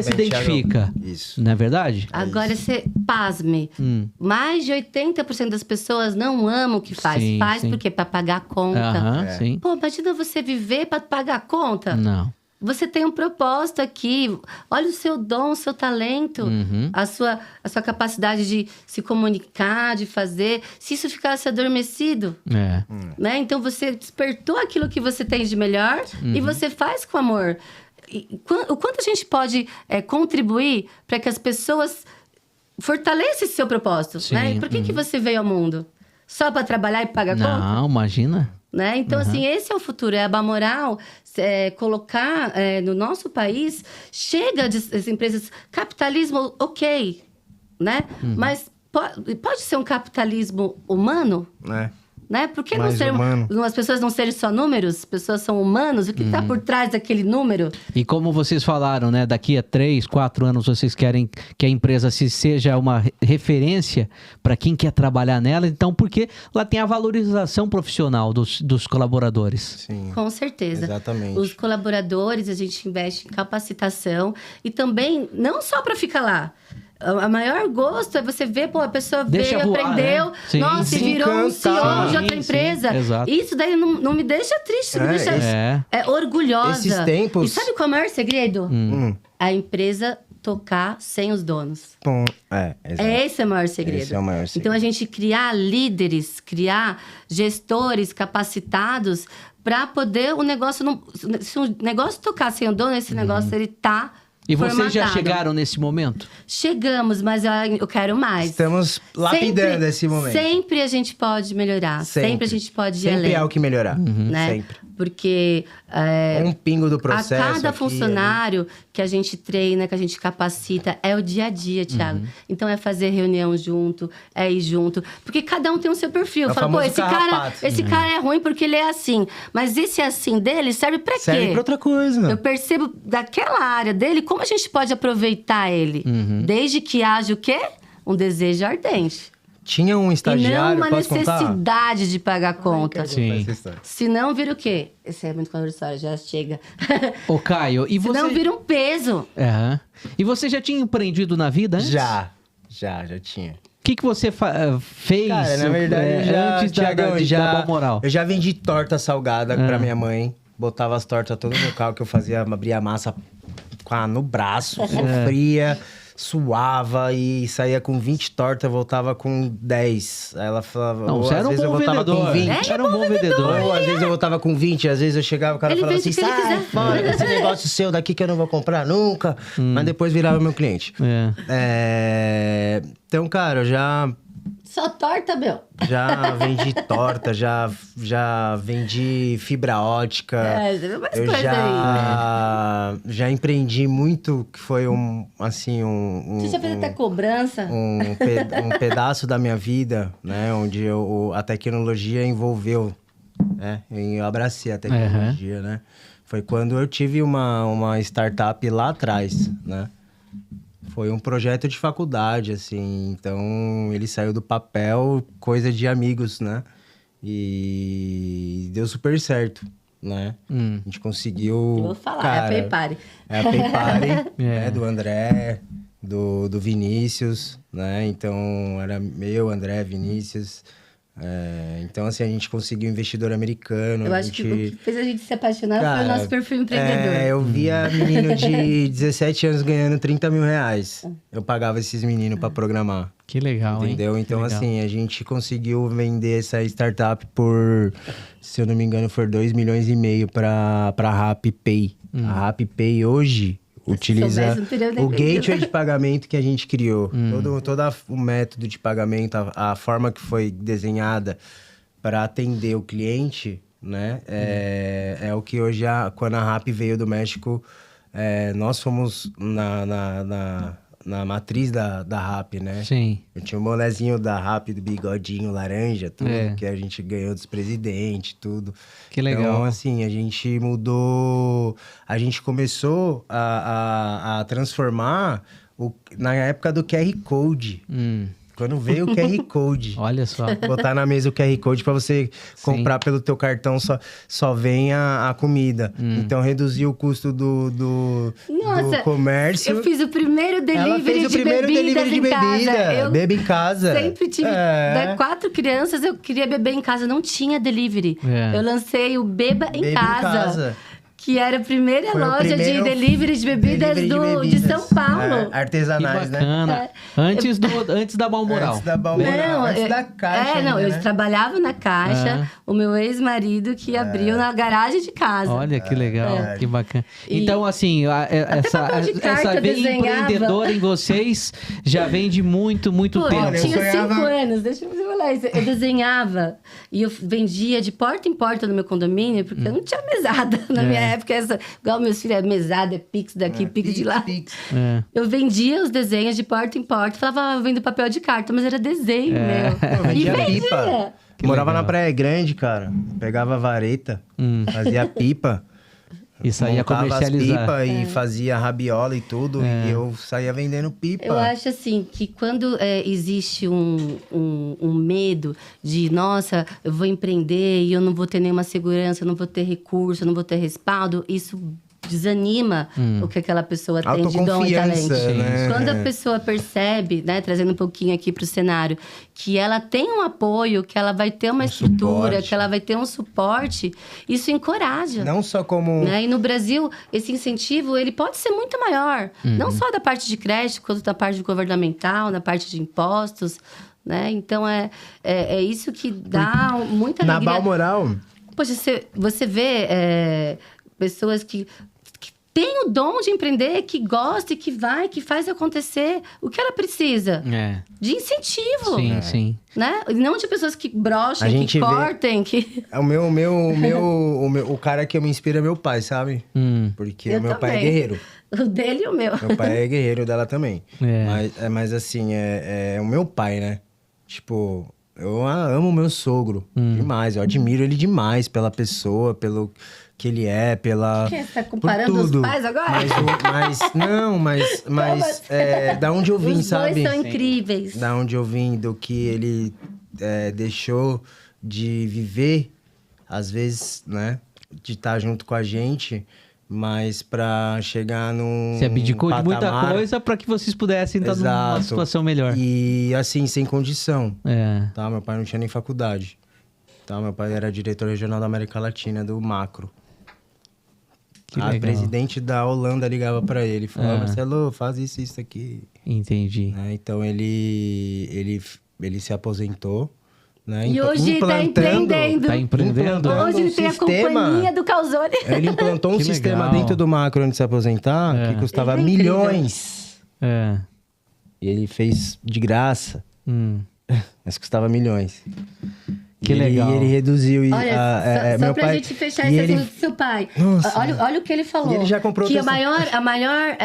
se Parabéns, identifica. Thiagão. Isso. Não é verdade? Agora, você pasme. Mais de 80% das pessoas não amam o que faz. Sim, Faz sim. porque para pagar a conta. Aham, sim. Pô, imagina você viver para pagar a conta. Não. Você tem um propósito aqui. Olha o seu dom, o seu talento, a sua capacidade de se comunicar, de fazer. Se isso ficasse adormecido, É. né? Então você despertou aquilo que você tem de melhor e você faz com amor. O quanto a gente pode contribuir para que as pessoas fortaleçam esse seu propósito, Sim, né? E por que você veio ao mundo? Só para trabalhar e pagar conta? Não, imagina. Né? Então, assim, esse é o futuro. É a Balmoral colocar no nosso país... Chega das empresas... Capitalismo, ok, né? Mas pode ser um capitalismo humano? Né? Por que Mais humano. as pessoas não serem só números? As pessoas são humanos? O que está por trás daquele número? E como vocês falaram, né? Daqui a 3, 4 anos vocês querem que a empresa seja uma referência para quem quer trabalhar nela. Então, porque lá tem a valorização profissional dos colaboradores. Sim. Com certeza. Exatamente. Os colaboradores, a gente investe em capacitação. E também, não só para ficar lá. A maior gosto é você ver, pô, a pessoa Deixa veio, voar, aprendeu, né? Sim. nossa, Se e virou um CEO encantar. de outra Sim, empresa. sim, exato. Isso daí não me deixa triste, me deixa orgulhosa. Esses tempos- E sabe qual é o maior segredo? Hum. A empresa tocar sem os donos. Bom, exato. Esse é o maior segredo. Esse é o maior segredo. Então, a gente criar líderes, criar gestores capacitados para poder o negócio... Se o negócio tocar sem o dono, esse negócio, ele tá E vocês já formatado. chegaram nesse momento? Chegamos, mas eu quero mais. Estamos lapidando esse momento. Sempre a gente pode melhorar. Sempre a gente pode ir Sempre além. há o que melhorar. Né? Sempre. Porque... Um pingo do processo. A cada aqui, funcionário que a gente treina, que a gente capacita, é o dia a dia, Thiago. Então, é fazer reunião junto, é ir junto. Porque cada um tem o seu perfil. É o Fala, pô, famoso esse carrapato. cara é ruim porque ele é assim. Mas esse assim dele serve pra quê? Serve pra outra coisa. Eu percebo daquela área dele, como a gente pode aproveitar ele. Desde que haja o quê? Um desejo ardente. Tinha um E estagiário, não uma posso contar? necessidade de pagar conta. Sim. Senão vira o quê? Esse é muito conversório, já chega. Ô, Caio, e você... Senão vira um peso. Aham. E você já tinha empreendido na vida antes? Já tinha. O que você fez Cara, na verdade, antes Thiagão, da Balmoral? eu já vendi torta salgada pra minha mãe. Botava as tortas todo no carro que eu fazia, abria a massa no braço, sofria, suava e saía com 20 tortas, voltava com 10. Aí ela falava... Não, ou você às era um vezes eu bom voltava vendedor. com 20. Era um bom vendedor. Ou às vezes eu voltava com 20, às vezes eu chegava, o cara Ele falava vende assim, o que ele sai quiser. fora desse negócio seu daqui que eu não vou comprar nunca. Mas depois virava meu cliente. Então, cara, eu já Só torta, meu. Já vendi torta, já vendi fibra ótica. Você viu mais Eu coisa já empreendi muito, que foi Você já fez até cobrança? um pedaço da minha vida, né? Onde a tecnologia envolveu, né? Eu abracei a tecnologia, né? Foi quando eu tive uma startup lá atrás, né? Foi um projeto de faculdade, assim, então ele saiu do papel, coisa de amigos, né? E deu super certo, né? A gente conseguiu... Eu vou falar, cara, é a PayPare. É a PayPare, né? Do André, do Vinícius, né? Então, era meu, André, Vinícius... então, assim, a gente conseguiu um investidor americano. Eu acho que o que fez a gente se apaixonar foi o nosso perfil empreendedor. Eu via menino de 17 anos ganhando 30 mil reais. Eu pagava esses meninos para programar. Que legal, entendeu? Hein? Então, legal. assim, a gente conseguiu vender essa startup por, se eu não me engano, foi 2,5 milhões para a RappiPay. A RappiPay hoje... utiliza o gateway de pagamento que a gente criou. Todo o método de pagamento, a forma que foi desenhada para atender o cliente, né? É o que hoje, quando a Rappi veio do México, nós fomos na matriz da Rappi, né? Sim. Eu tinha o molezinho da Rappi, do bigodinho laranja, tudo, que a gente ganhou dos presidentes, tudo. Que legal. Então, assim, a gente mudou... A gente começou a transformar na época do QR Code. Quando veio o QR Code. Olha só. Botar na mesa o QR Code para você comprar pelo teu cartão, só vem a comida. Então, reduziu o custo do comércio. Eu fiz o primeiro delivery de bebidas em casa. Bebe em casa. Sempre tive 4 crianças, eu queria beber em casa, não tinha delivery. Eu lancei o Beba em Casa. Que era a primeira loja de delivery de bebidas de São Paulo. Artesanais, que bacana. né? Antes da Balmoral. Antes da Balmoral. Antes da caixa. Eu trabalhava na caixa. O meu ex-marido que abriu na garagem de casa. Olha que legal, que bacana. E então, assim, essa veia empreendedora em vocês já vem de muito tempo. Eu tinha 5 anos, deixa eu falar isso. Eu desenhava e eu vendia de porta em porta no meu condomínio, porque eu não tinha mesada na minha época. Igual meus filhos, mesada, é Pix daqui, Pix de lá. Eu vendia os desenhos de porta em porta. Falava, eu vendo papel de carta, mas era desenho, meu. Vendia pipa. Morava na Praia Grande, cara. Pegava vareta, fazia pipa. E saía comercializar. Pipa e fazia rabiola e tudo. E eu saía vendendo pipa. Eu acho assim, que quando existe um medo de... Nossa, eu vou empreender e eu não vou ter nenhuma segurança, eu não vou ter recurso, eu não vou ter respaldo. Isso desanima o que aquela pessoa tem de dom e talento. Né? Quando a pessoa percebe, né, trazendo um pouquinho aqui para o cenário, que ela tem um apoio, que ela vai ter uma estrutura, suporte. Que ela vai ter um suporte, isso encoraja. Não só como... Né? E no Brasil, esse incentivo, ele pode ser muito maior. Não só da parte de crédito, quanto da parte governamental, da parte de impostos, né? Então, é isso que dá muita alegria. Na Balmoral... Poxa, você vê pessoas que tem o dom de empreender, que gosta e que vai, que faz acontecer. O que ela precisa? De incentivo. Sim. Né? E não de pessoas que brochem, que cortem, que... O cara que eu me inspiro é meu pai, sabe? Porque o meu pai é guerreiro. O dele e o meu. Meu pai é guerreiro, dela também. Mas assim, é o meu pai, né? Tipo... Eu amo meu sogro demais, eu admiro ele demais pela pessoa, pelo que ele é, pela... Você tá comparando os pais agora? Mas da onde eu vim, sabe? Os dois são incríveis. Da onde eu vim, do que ele deixou de viver, às vezes, né? De estar junto com a gente... Mas pra chegar num Você abdicou patamar... de muita coisa pra que vocês pudessem estar numa situação melhor. E assim, sem condição. Tá? Meu pai não tinha nem faculdade. Tá? Meu pai era diretor regional da América Latina, do Macro. A presidente da Holanda ligava pra ele e falava, Marcelo, faz isso aqui. Entendi. Então ele se aposentou. Né? E hoje está empreendendo. Tá empreendendo. Hoje ele tem a companhia do Calzone. Ele implantou um sistema dentro do Macro antes de se aposentar que custava milhões. E ele fez de graça. Mas custava milhões. Que E legal. ele reduziu. Olha, só meu pra pai, gente fechar e esse ele- assunto do seu pai. Nossa. Olha o que ele falou. E ele já comprou que outra- a maior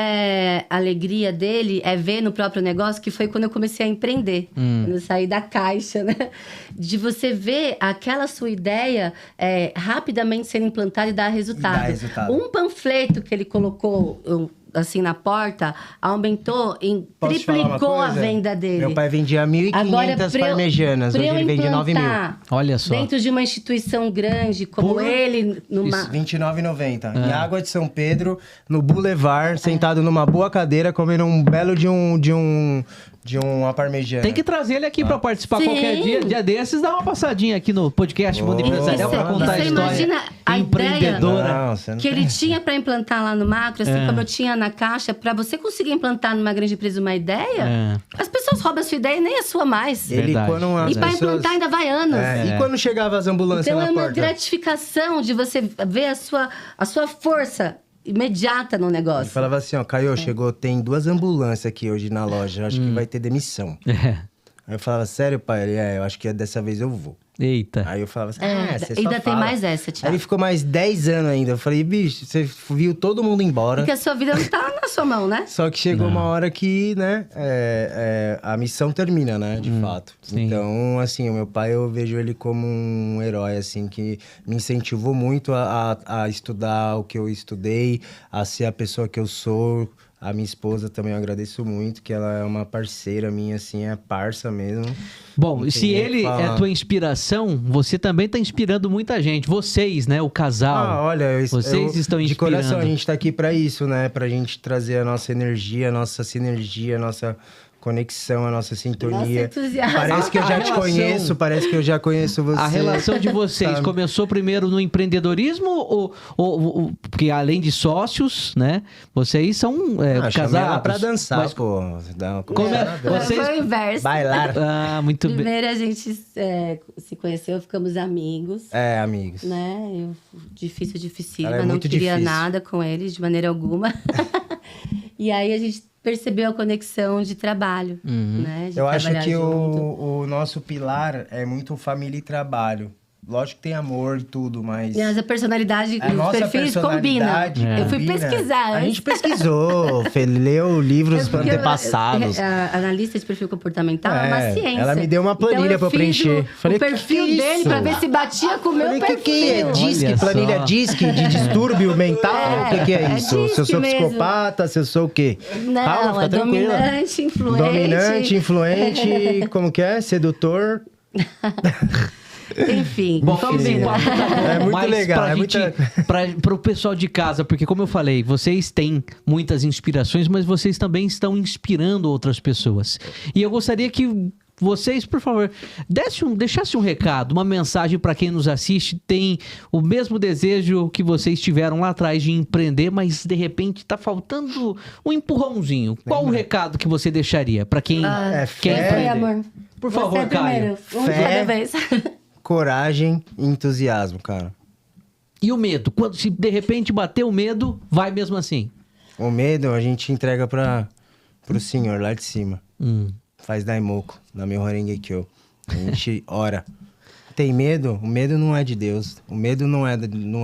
alegria dele é ver no próprio negócio, que foi quando eu comecei a empreender. Quando eu saí da caixa, né? De você ver aquela sua ideia rapidamente sendo implantada e dar resultado. dar resultado. Um panfleto que ele colocou assim na porta aumentou, Posso te falar uma triplicou a coisa? venda dele. Meu pai vendia 1.500 parmegianas, hoje ele vende 9 mil. Olha só. Dentro de uma instituição grande como ele, numa... R$29,90. Em Água de São Pedro, no Boulevard, sentado numa boa cadeira, comendo um belo de uma parmegiana. Tem que trazer ele aqui pra participar Sim. qualquer dia desses, dá uma passadinha aqui no podcast Mundo Empresarial pra contar a você história imagina a empreendedora. Não, você não que tem. ele tinha para implantar lá no macro, assim como eu tinha na caixa, para você conseguir implantar numa grande empresa uma ideia, as pessoas roubam a sua ideia e nem a sua mais. Ele, Verdade. quando as E para pessoas- implantar ainda vai anos. E quando chegava as ambulâncias Então na é uma porta? gratificação de você ver a sua força imediata no Ele negócio. falava assim, ó, Caio, chegou, tem 2 ambulâncias aqui hoje na loja, acho que vai ter demissão. É. Aí eu falava, sério, pai? Ele, eu acho que dessa vez eu vou. Eita. Aí eu falava assim, você ainda só tem fala. mais essa, Aí Thiago. ele ficou mais 10 anos ainda. Eu falei, bicho, você viu todo mundo embora. Porque a sua vida não tá na sua mão, né? Só que chegou uma hora que, né, a missão termina, né, de fato. sim. Então, assim, o meu pai, eu vejo ele como um herói, assim, que me incentivou muito a estudar o que eu estudei, a ser a pessoa que eu sou. A minha esposa também eu agradeço muito, que ela é uma parceira minha, assim, é parça mesmo. Bom, Não e tem se nem o que ele é falar. a tua inspiração, você também tá inspirando muita gente. Vocês, né? O casal. Olha, Vocês estão de coração, inspirando. a gente tá aqui pra isso, né? Pra gente trazer a nossa energia, a nossa sinergia, a nossa conexão, a nossa sintonia. Nossa, entusiasmo. Parece que eu A já te relação- conheço, parece que eu já conheço você. A relação de vocês sabe? começou primeiro no empreendedorismo ou porque além de sócios, né? Vocês são Chamei ela casados. pra dançar, Mas pô. Dá uma como é- começada. Vocês- Foi o inverso. Bailar. Ah, muito bem. Primeiro a gente se conheceu, ficamos amigos. Amigos. Né? Dificílima, Ela é não muito queria difícil. nada com eles de maneira alguma. E aí a gente percebeu a conexão de trabalho, né? De Eu acho trabalhar que junto. o nosso pilar é muito família e trabalho. Lógico que tem amor e tudo, mas... Mas a personalidade, A os nossa perfis combinam. personalidade Eu fui combina. pesquisar A antes. gente pesquisou, leu livros Porque antepassados. a analista de perfil comportamental é uma É, ciência. ela me deu uma planilha eu pra eu fiz preencher. Falei, o perfil que dele isso? pra ver se batia com o meu Falei, perfil. que é DISC? Olha Planilha só. DISC de distúrbio mental? É, O que é é isso? Se eu DISC sou mesmo. psicopata, se eu sou o quê? Não, Calma, fica é tranquila. dominante, influente. Dominante, influente, como que é? Sedutor. Enfim, Bom, combina. esse papo tá bom, É muito mas legal, pra é gente, pro pessoal de casa, porque como eu falei, vocês têm muitas inspirações, mas vocês também estão inspirando outras pessoas. E eu gostaria que vocês, por favor, deixassem um recado, uma mensagem para quem nos assiste, tem o mesmo desejo que vocês tiveram lá atrás de empreender, mas de repente tá faltando um empurrãozinho. Qual o recado que você deixaria para quem É quer fé, empreender? amor. Por favor, Você Caio. primeiro. Um de Fé. cada vez. Coragem e entusiasmo, cara. E o medo? Quando se de repente bater o medo, vai mesmo assim. O medo a gente entrega pro senhor lá de cima. Faz daimoku, na meu Horengekyo. A gente ora. Tem medo? O medo não é de Deus. O medo não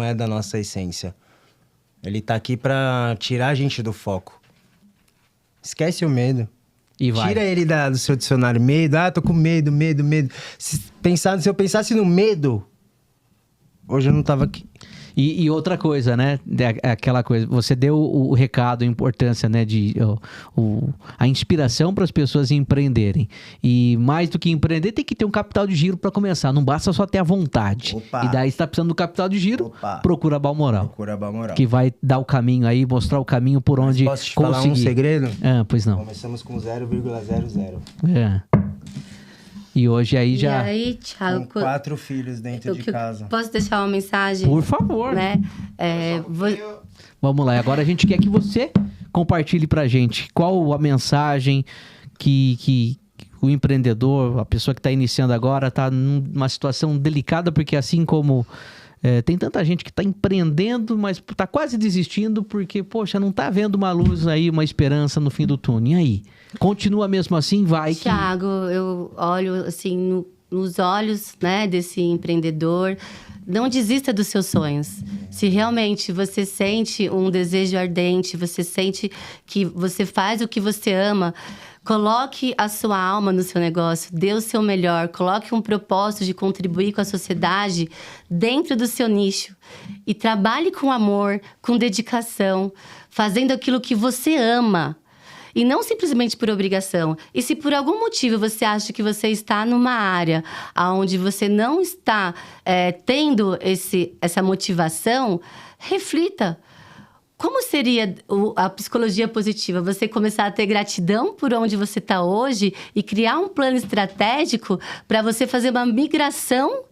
é da nossa essência. Ele tá aqui pra tirar a gente do foco. Esquece o medo. E vai. Tira ele do seu dicionário. Medo. Tô com medo. Se eu pensasse no medo, hoje eu não tava aqui. E outra coisa, né? Aquela coisa, você deu o recado, a importância, né? A inspiração para as pessoas empreenderem. E mais do que empreender, tem que ter um capital de giro para começar. Não basta só ter a vontade. Opa. E daí, se tá precisando do capital de giro, Opa. procura a Balmoral. Procura a Balmoral. Que vai dar o caminho aí, mostrar o caminho por onde Posso te conseguir. falar um segredo? Ah, pois não. Começamos com 0,00. É. E hoje aí já... E aí, Thiago, Com 4 filhos dentro de casa. posso deixar uma mensagem? Por favor. Né? Vamos lá, agora a gente quer que você compartilhe pra gente qual a mensagem que o empreendedor, a pessoa que está iniciando agora, está numa situação delicada, porque assim como tem tanta gente que está empreendendo, mas está quase desistindo porque, poxa, não está vendo uma luz aí, uma esperança no fim do túnel. E aí? Continua mesmo assim, vai que... Thiago, eu olho assim nos olhos, né, desse empreendedor. Não desista dos seus sonhos. Se realmente você sente um desejo ardente, você sente que você faz o que você ama, coloque a sua alma no seu negócio, dê o seu melhor, coloque um propósito de contribuir com a sociedade dentro do seu nicho. E trabalhe com amor, com dedicação, fazendo aquilo que você ama. E não simplesmente por obrigação. E se por algum motivo você acha que você está numa área onde você não está tendo essa motivação, reflita. Como seria a psicologia positiva? Você começar a ter gratidão por onde você está hoje e criar um plano estratégico para você fazer uma migração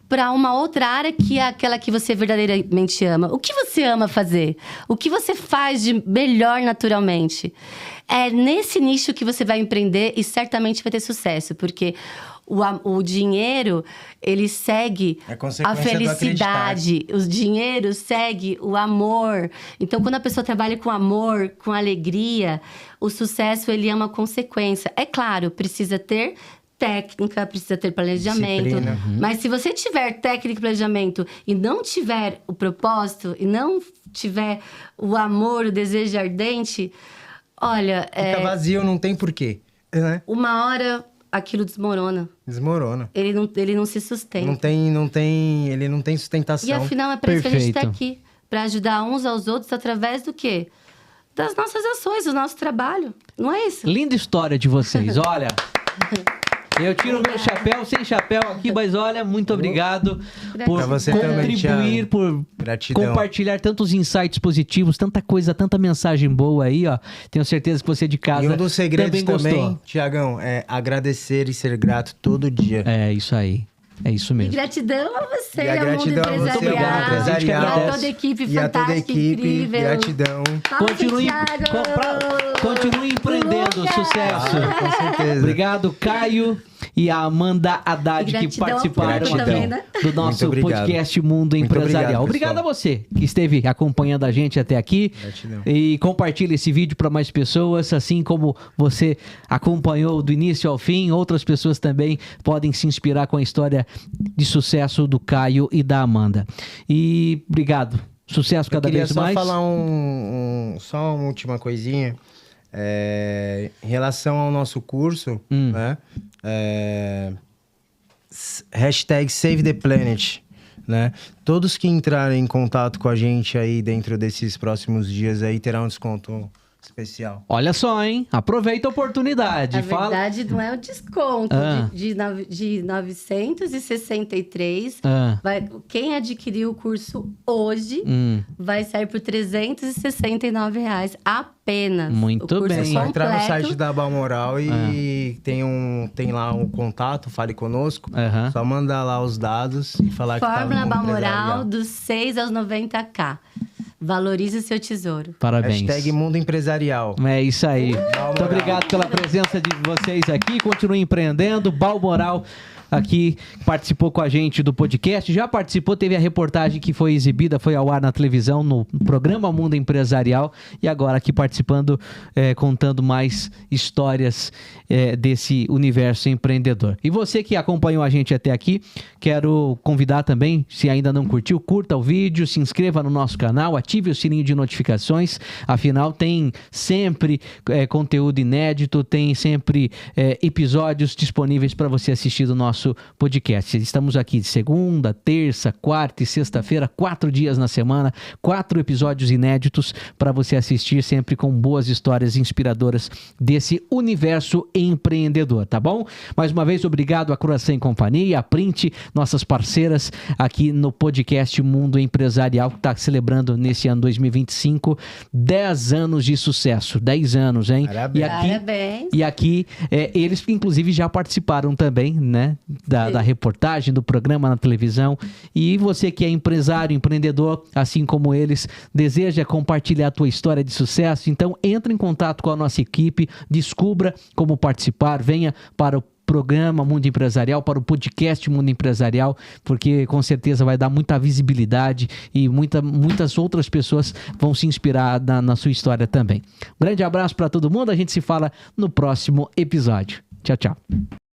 para uma outra área que é aquela que você verdadeiramente ama. O que você ama fazer? O que você faz de melhor naturalmente? É nesse nicho que você vai empreender e certamente vai ter sucesso, porque o dinheiro, ele segue a felicidade. O dinheiro segue o amor. Então, quando a pessoa trabalha com amor, com alegria, o sucesso, ele é uma consequência. É claro, precisa ter técnica, precisa ter planejamento. Disciplina. Mas se você tiver técnica e planejamento e não tiver o propósito, e não tiver o amor, o desejo ardente, olha... Fica vazio, não tem porquê, né? Uma hora aquilo desmorona. Desmorona. Ele não se sustenta. Ele não tem sustentação. E afinal é para isso que a gente tá Perfeito. aqui. Para ajudar uns aos outros através do quê? Das nossas ações, do nosso trabalho. Não é isso? Linda história de vocês, olha. Eu tiro meu chapéu, sem chapéu aqui, mas olha, muito obrigado por Pra você também, contribuir, Thiago. por Gratidão. compartilhar tantos insights positivos, tanta coisa, tanta mensagem boa aí, ó. Tenho certeza que você de casa E um dos segredos também também, gostou. Tiagão, é agradecer e ser grato todo dia. É isso aí. É isso E mesmo. gratidão a você, E a ao mundo gratidão a você, empresarial. ao mundo empresarial. E a toda a equipe E a toda a fantástica, equipe, incrível. gratidão. Fala, Continue, Thiago! continue empreendendo, Lucas! sucesso. Com certeza. Obrigado, Caio e a Amanda Haddad, E que gratidão participaram por também, né? do nosso Muito obrigado. podcast Mundo Muito Empresarial. obrigado, Obrigado a pessoal. você que esteve acompanhando a gente até aqui. Gratidão. E compartilhe esse vídeo para mais pessoas, assim como você acompanhou do início ao fim, outras pessoas também podem se inspirar com a história de sucesso do Caio e da Amanda. E obrigado. Sucesso cada vez mais. Eu queria só falar só uma última coisinha. Em relação ao nosso curso, né? Hashtag Save the Planet, né? Todos que entrarem em contato com a gente aí dentro desses próximos dias aí terão um desconto especial. Olha só, hein? Aproveita a oportunidade. Na Fala. verdade, não é o desconto Ah. de 963. Ah. Quem adquirir o curso hoje vai sair por R$369 apenas. Muito o curso bem. É Só Só entrar no completo. site da Balmoral e tem lá um contato, fale conosco. Aham. Só mandar lá os dados e falar que tá Fórmula no Balmoral empresarial. dos 6 aos 90K. Valorize o seu tesouro. Parabéns. Hashtag Mundo Empresarial. É isso aí. Muito obrigado pela presença de vocês aqui. Continue empreendendo. Balmoral aqui participou com a gente do podcast. Já participou, teve a reportagem que foi exibida, foi ao ar na televisão, no programa Mundo Empresarial. E agora aqui participando, contando mais histórias desse universo empreendedor. E você que acompanhou a gente até aqui, quero convidar também, se ainda não curtiu, curta o vídeo, se inscreva no nosso canal, ative o sininho de notificações. Afinal, tem sempre conteúdo inédito, tem sempre episódios disponíveis para você assistir do nosso podcast. Estamos aqui de segunda, terça, quarta e sexta-feira, 4 dias na semana, 4 episódios inéditos para você assistir, sempre com boas histórias inspiradoras desse universo empreendedor, tá bom? Mais uma vez, obrigado à Croissant Companhia, a Print, nossas parceiras aqui no podcast Mundo Empresarial, que está celebrando nesse ano 2025 10 anos de sucesso. 10 anos, hein? Parabéns. Parabéns. E aqui, eles inclusive já participaram também, né? Da reportagem, do programa na televisão. E você que é empresário, empreendedor, assim como eles, deseja compartilhar a tua história de sucesso, então entre em contato com a nossa equipe, descubra como participar, venha para o programa Mundo Empresarial, para o podcast Mundo Empresarial, porque com certeza vai dar muita visibilidade e muitas outras pessoas vão se inspirar na sua história também. Um grande abraço para todo mundo, a gente se fala no próximo episódio. Tchau, tchau.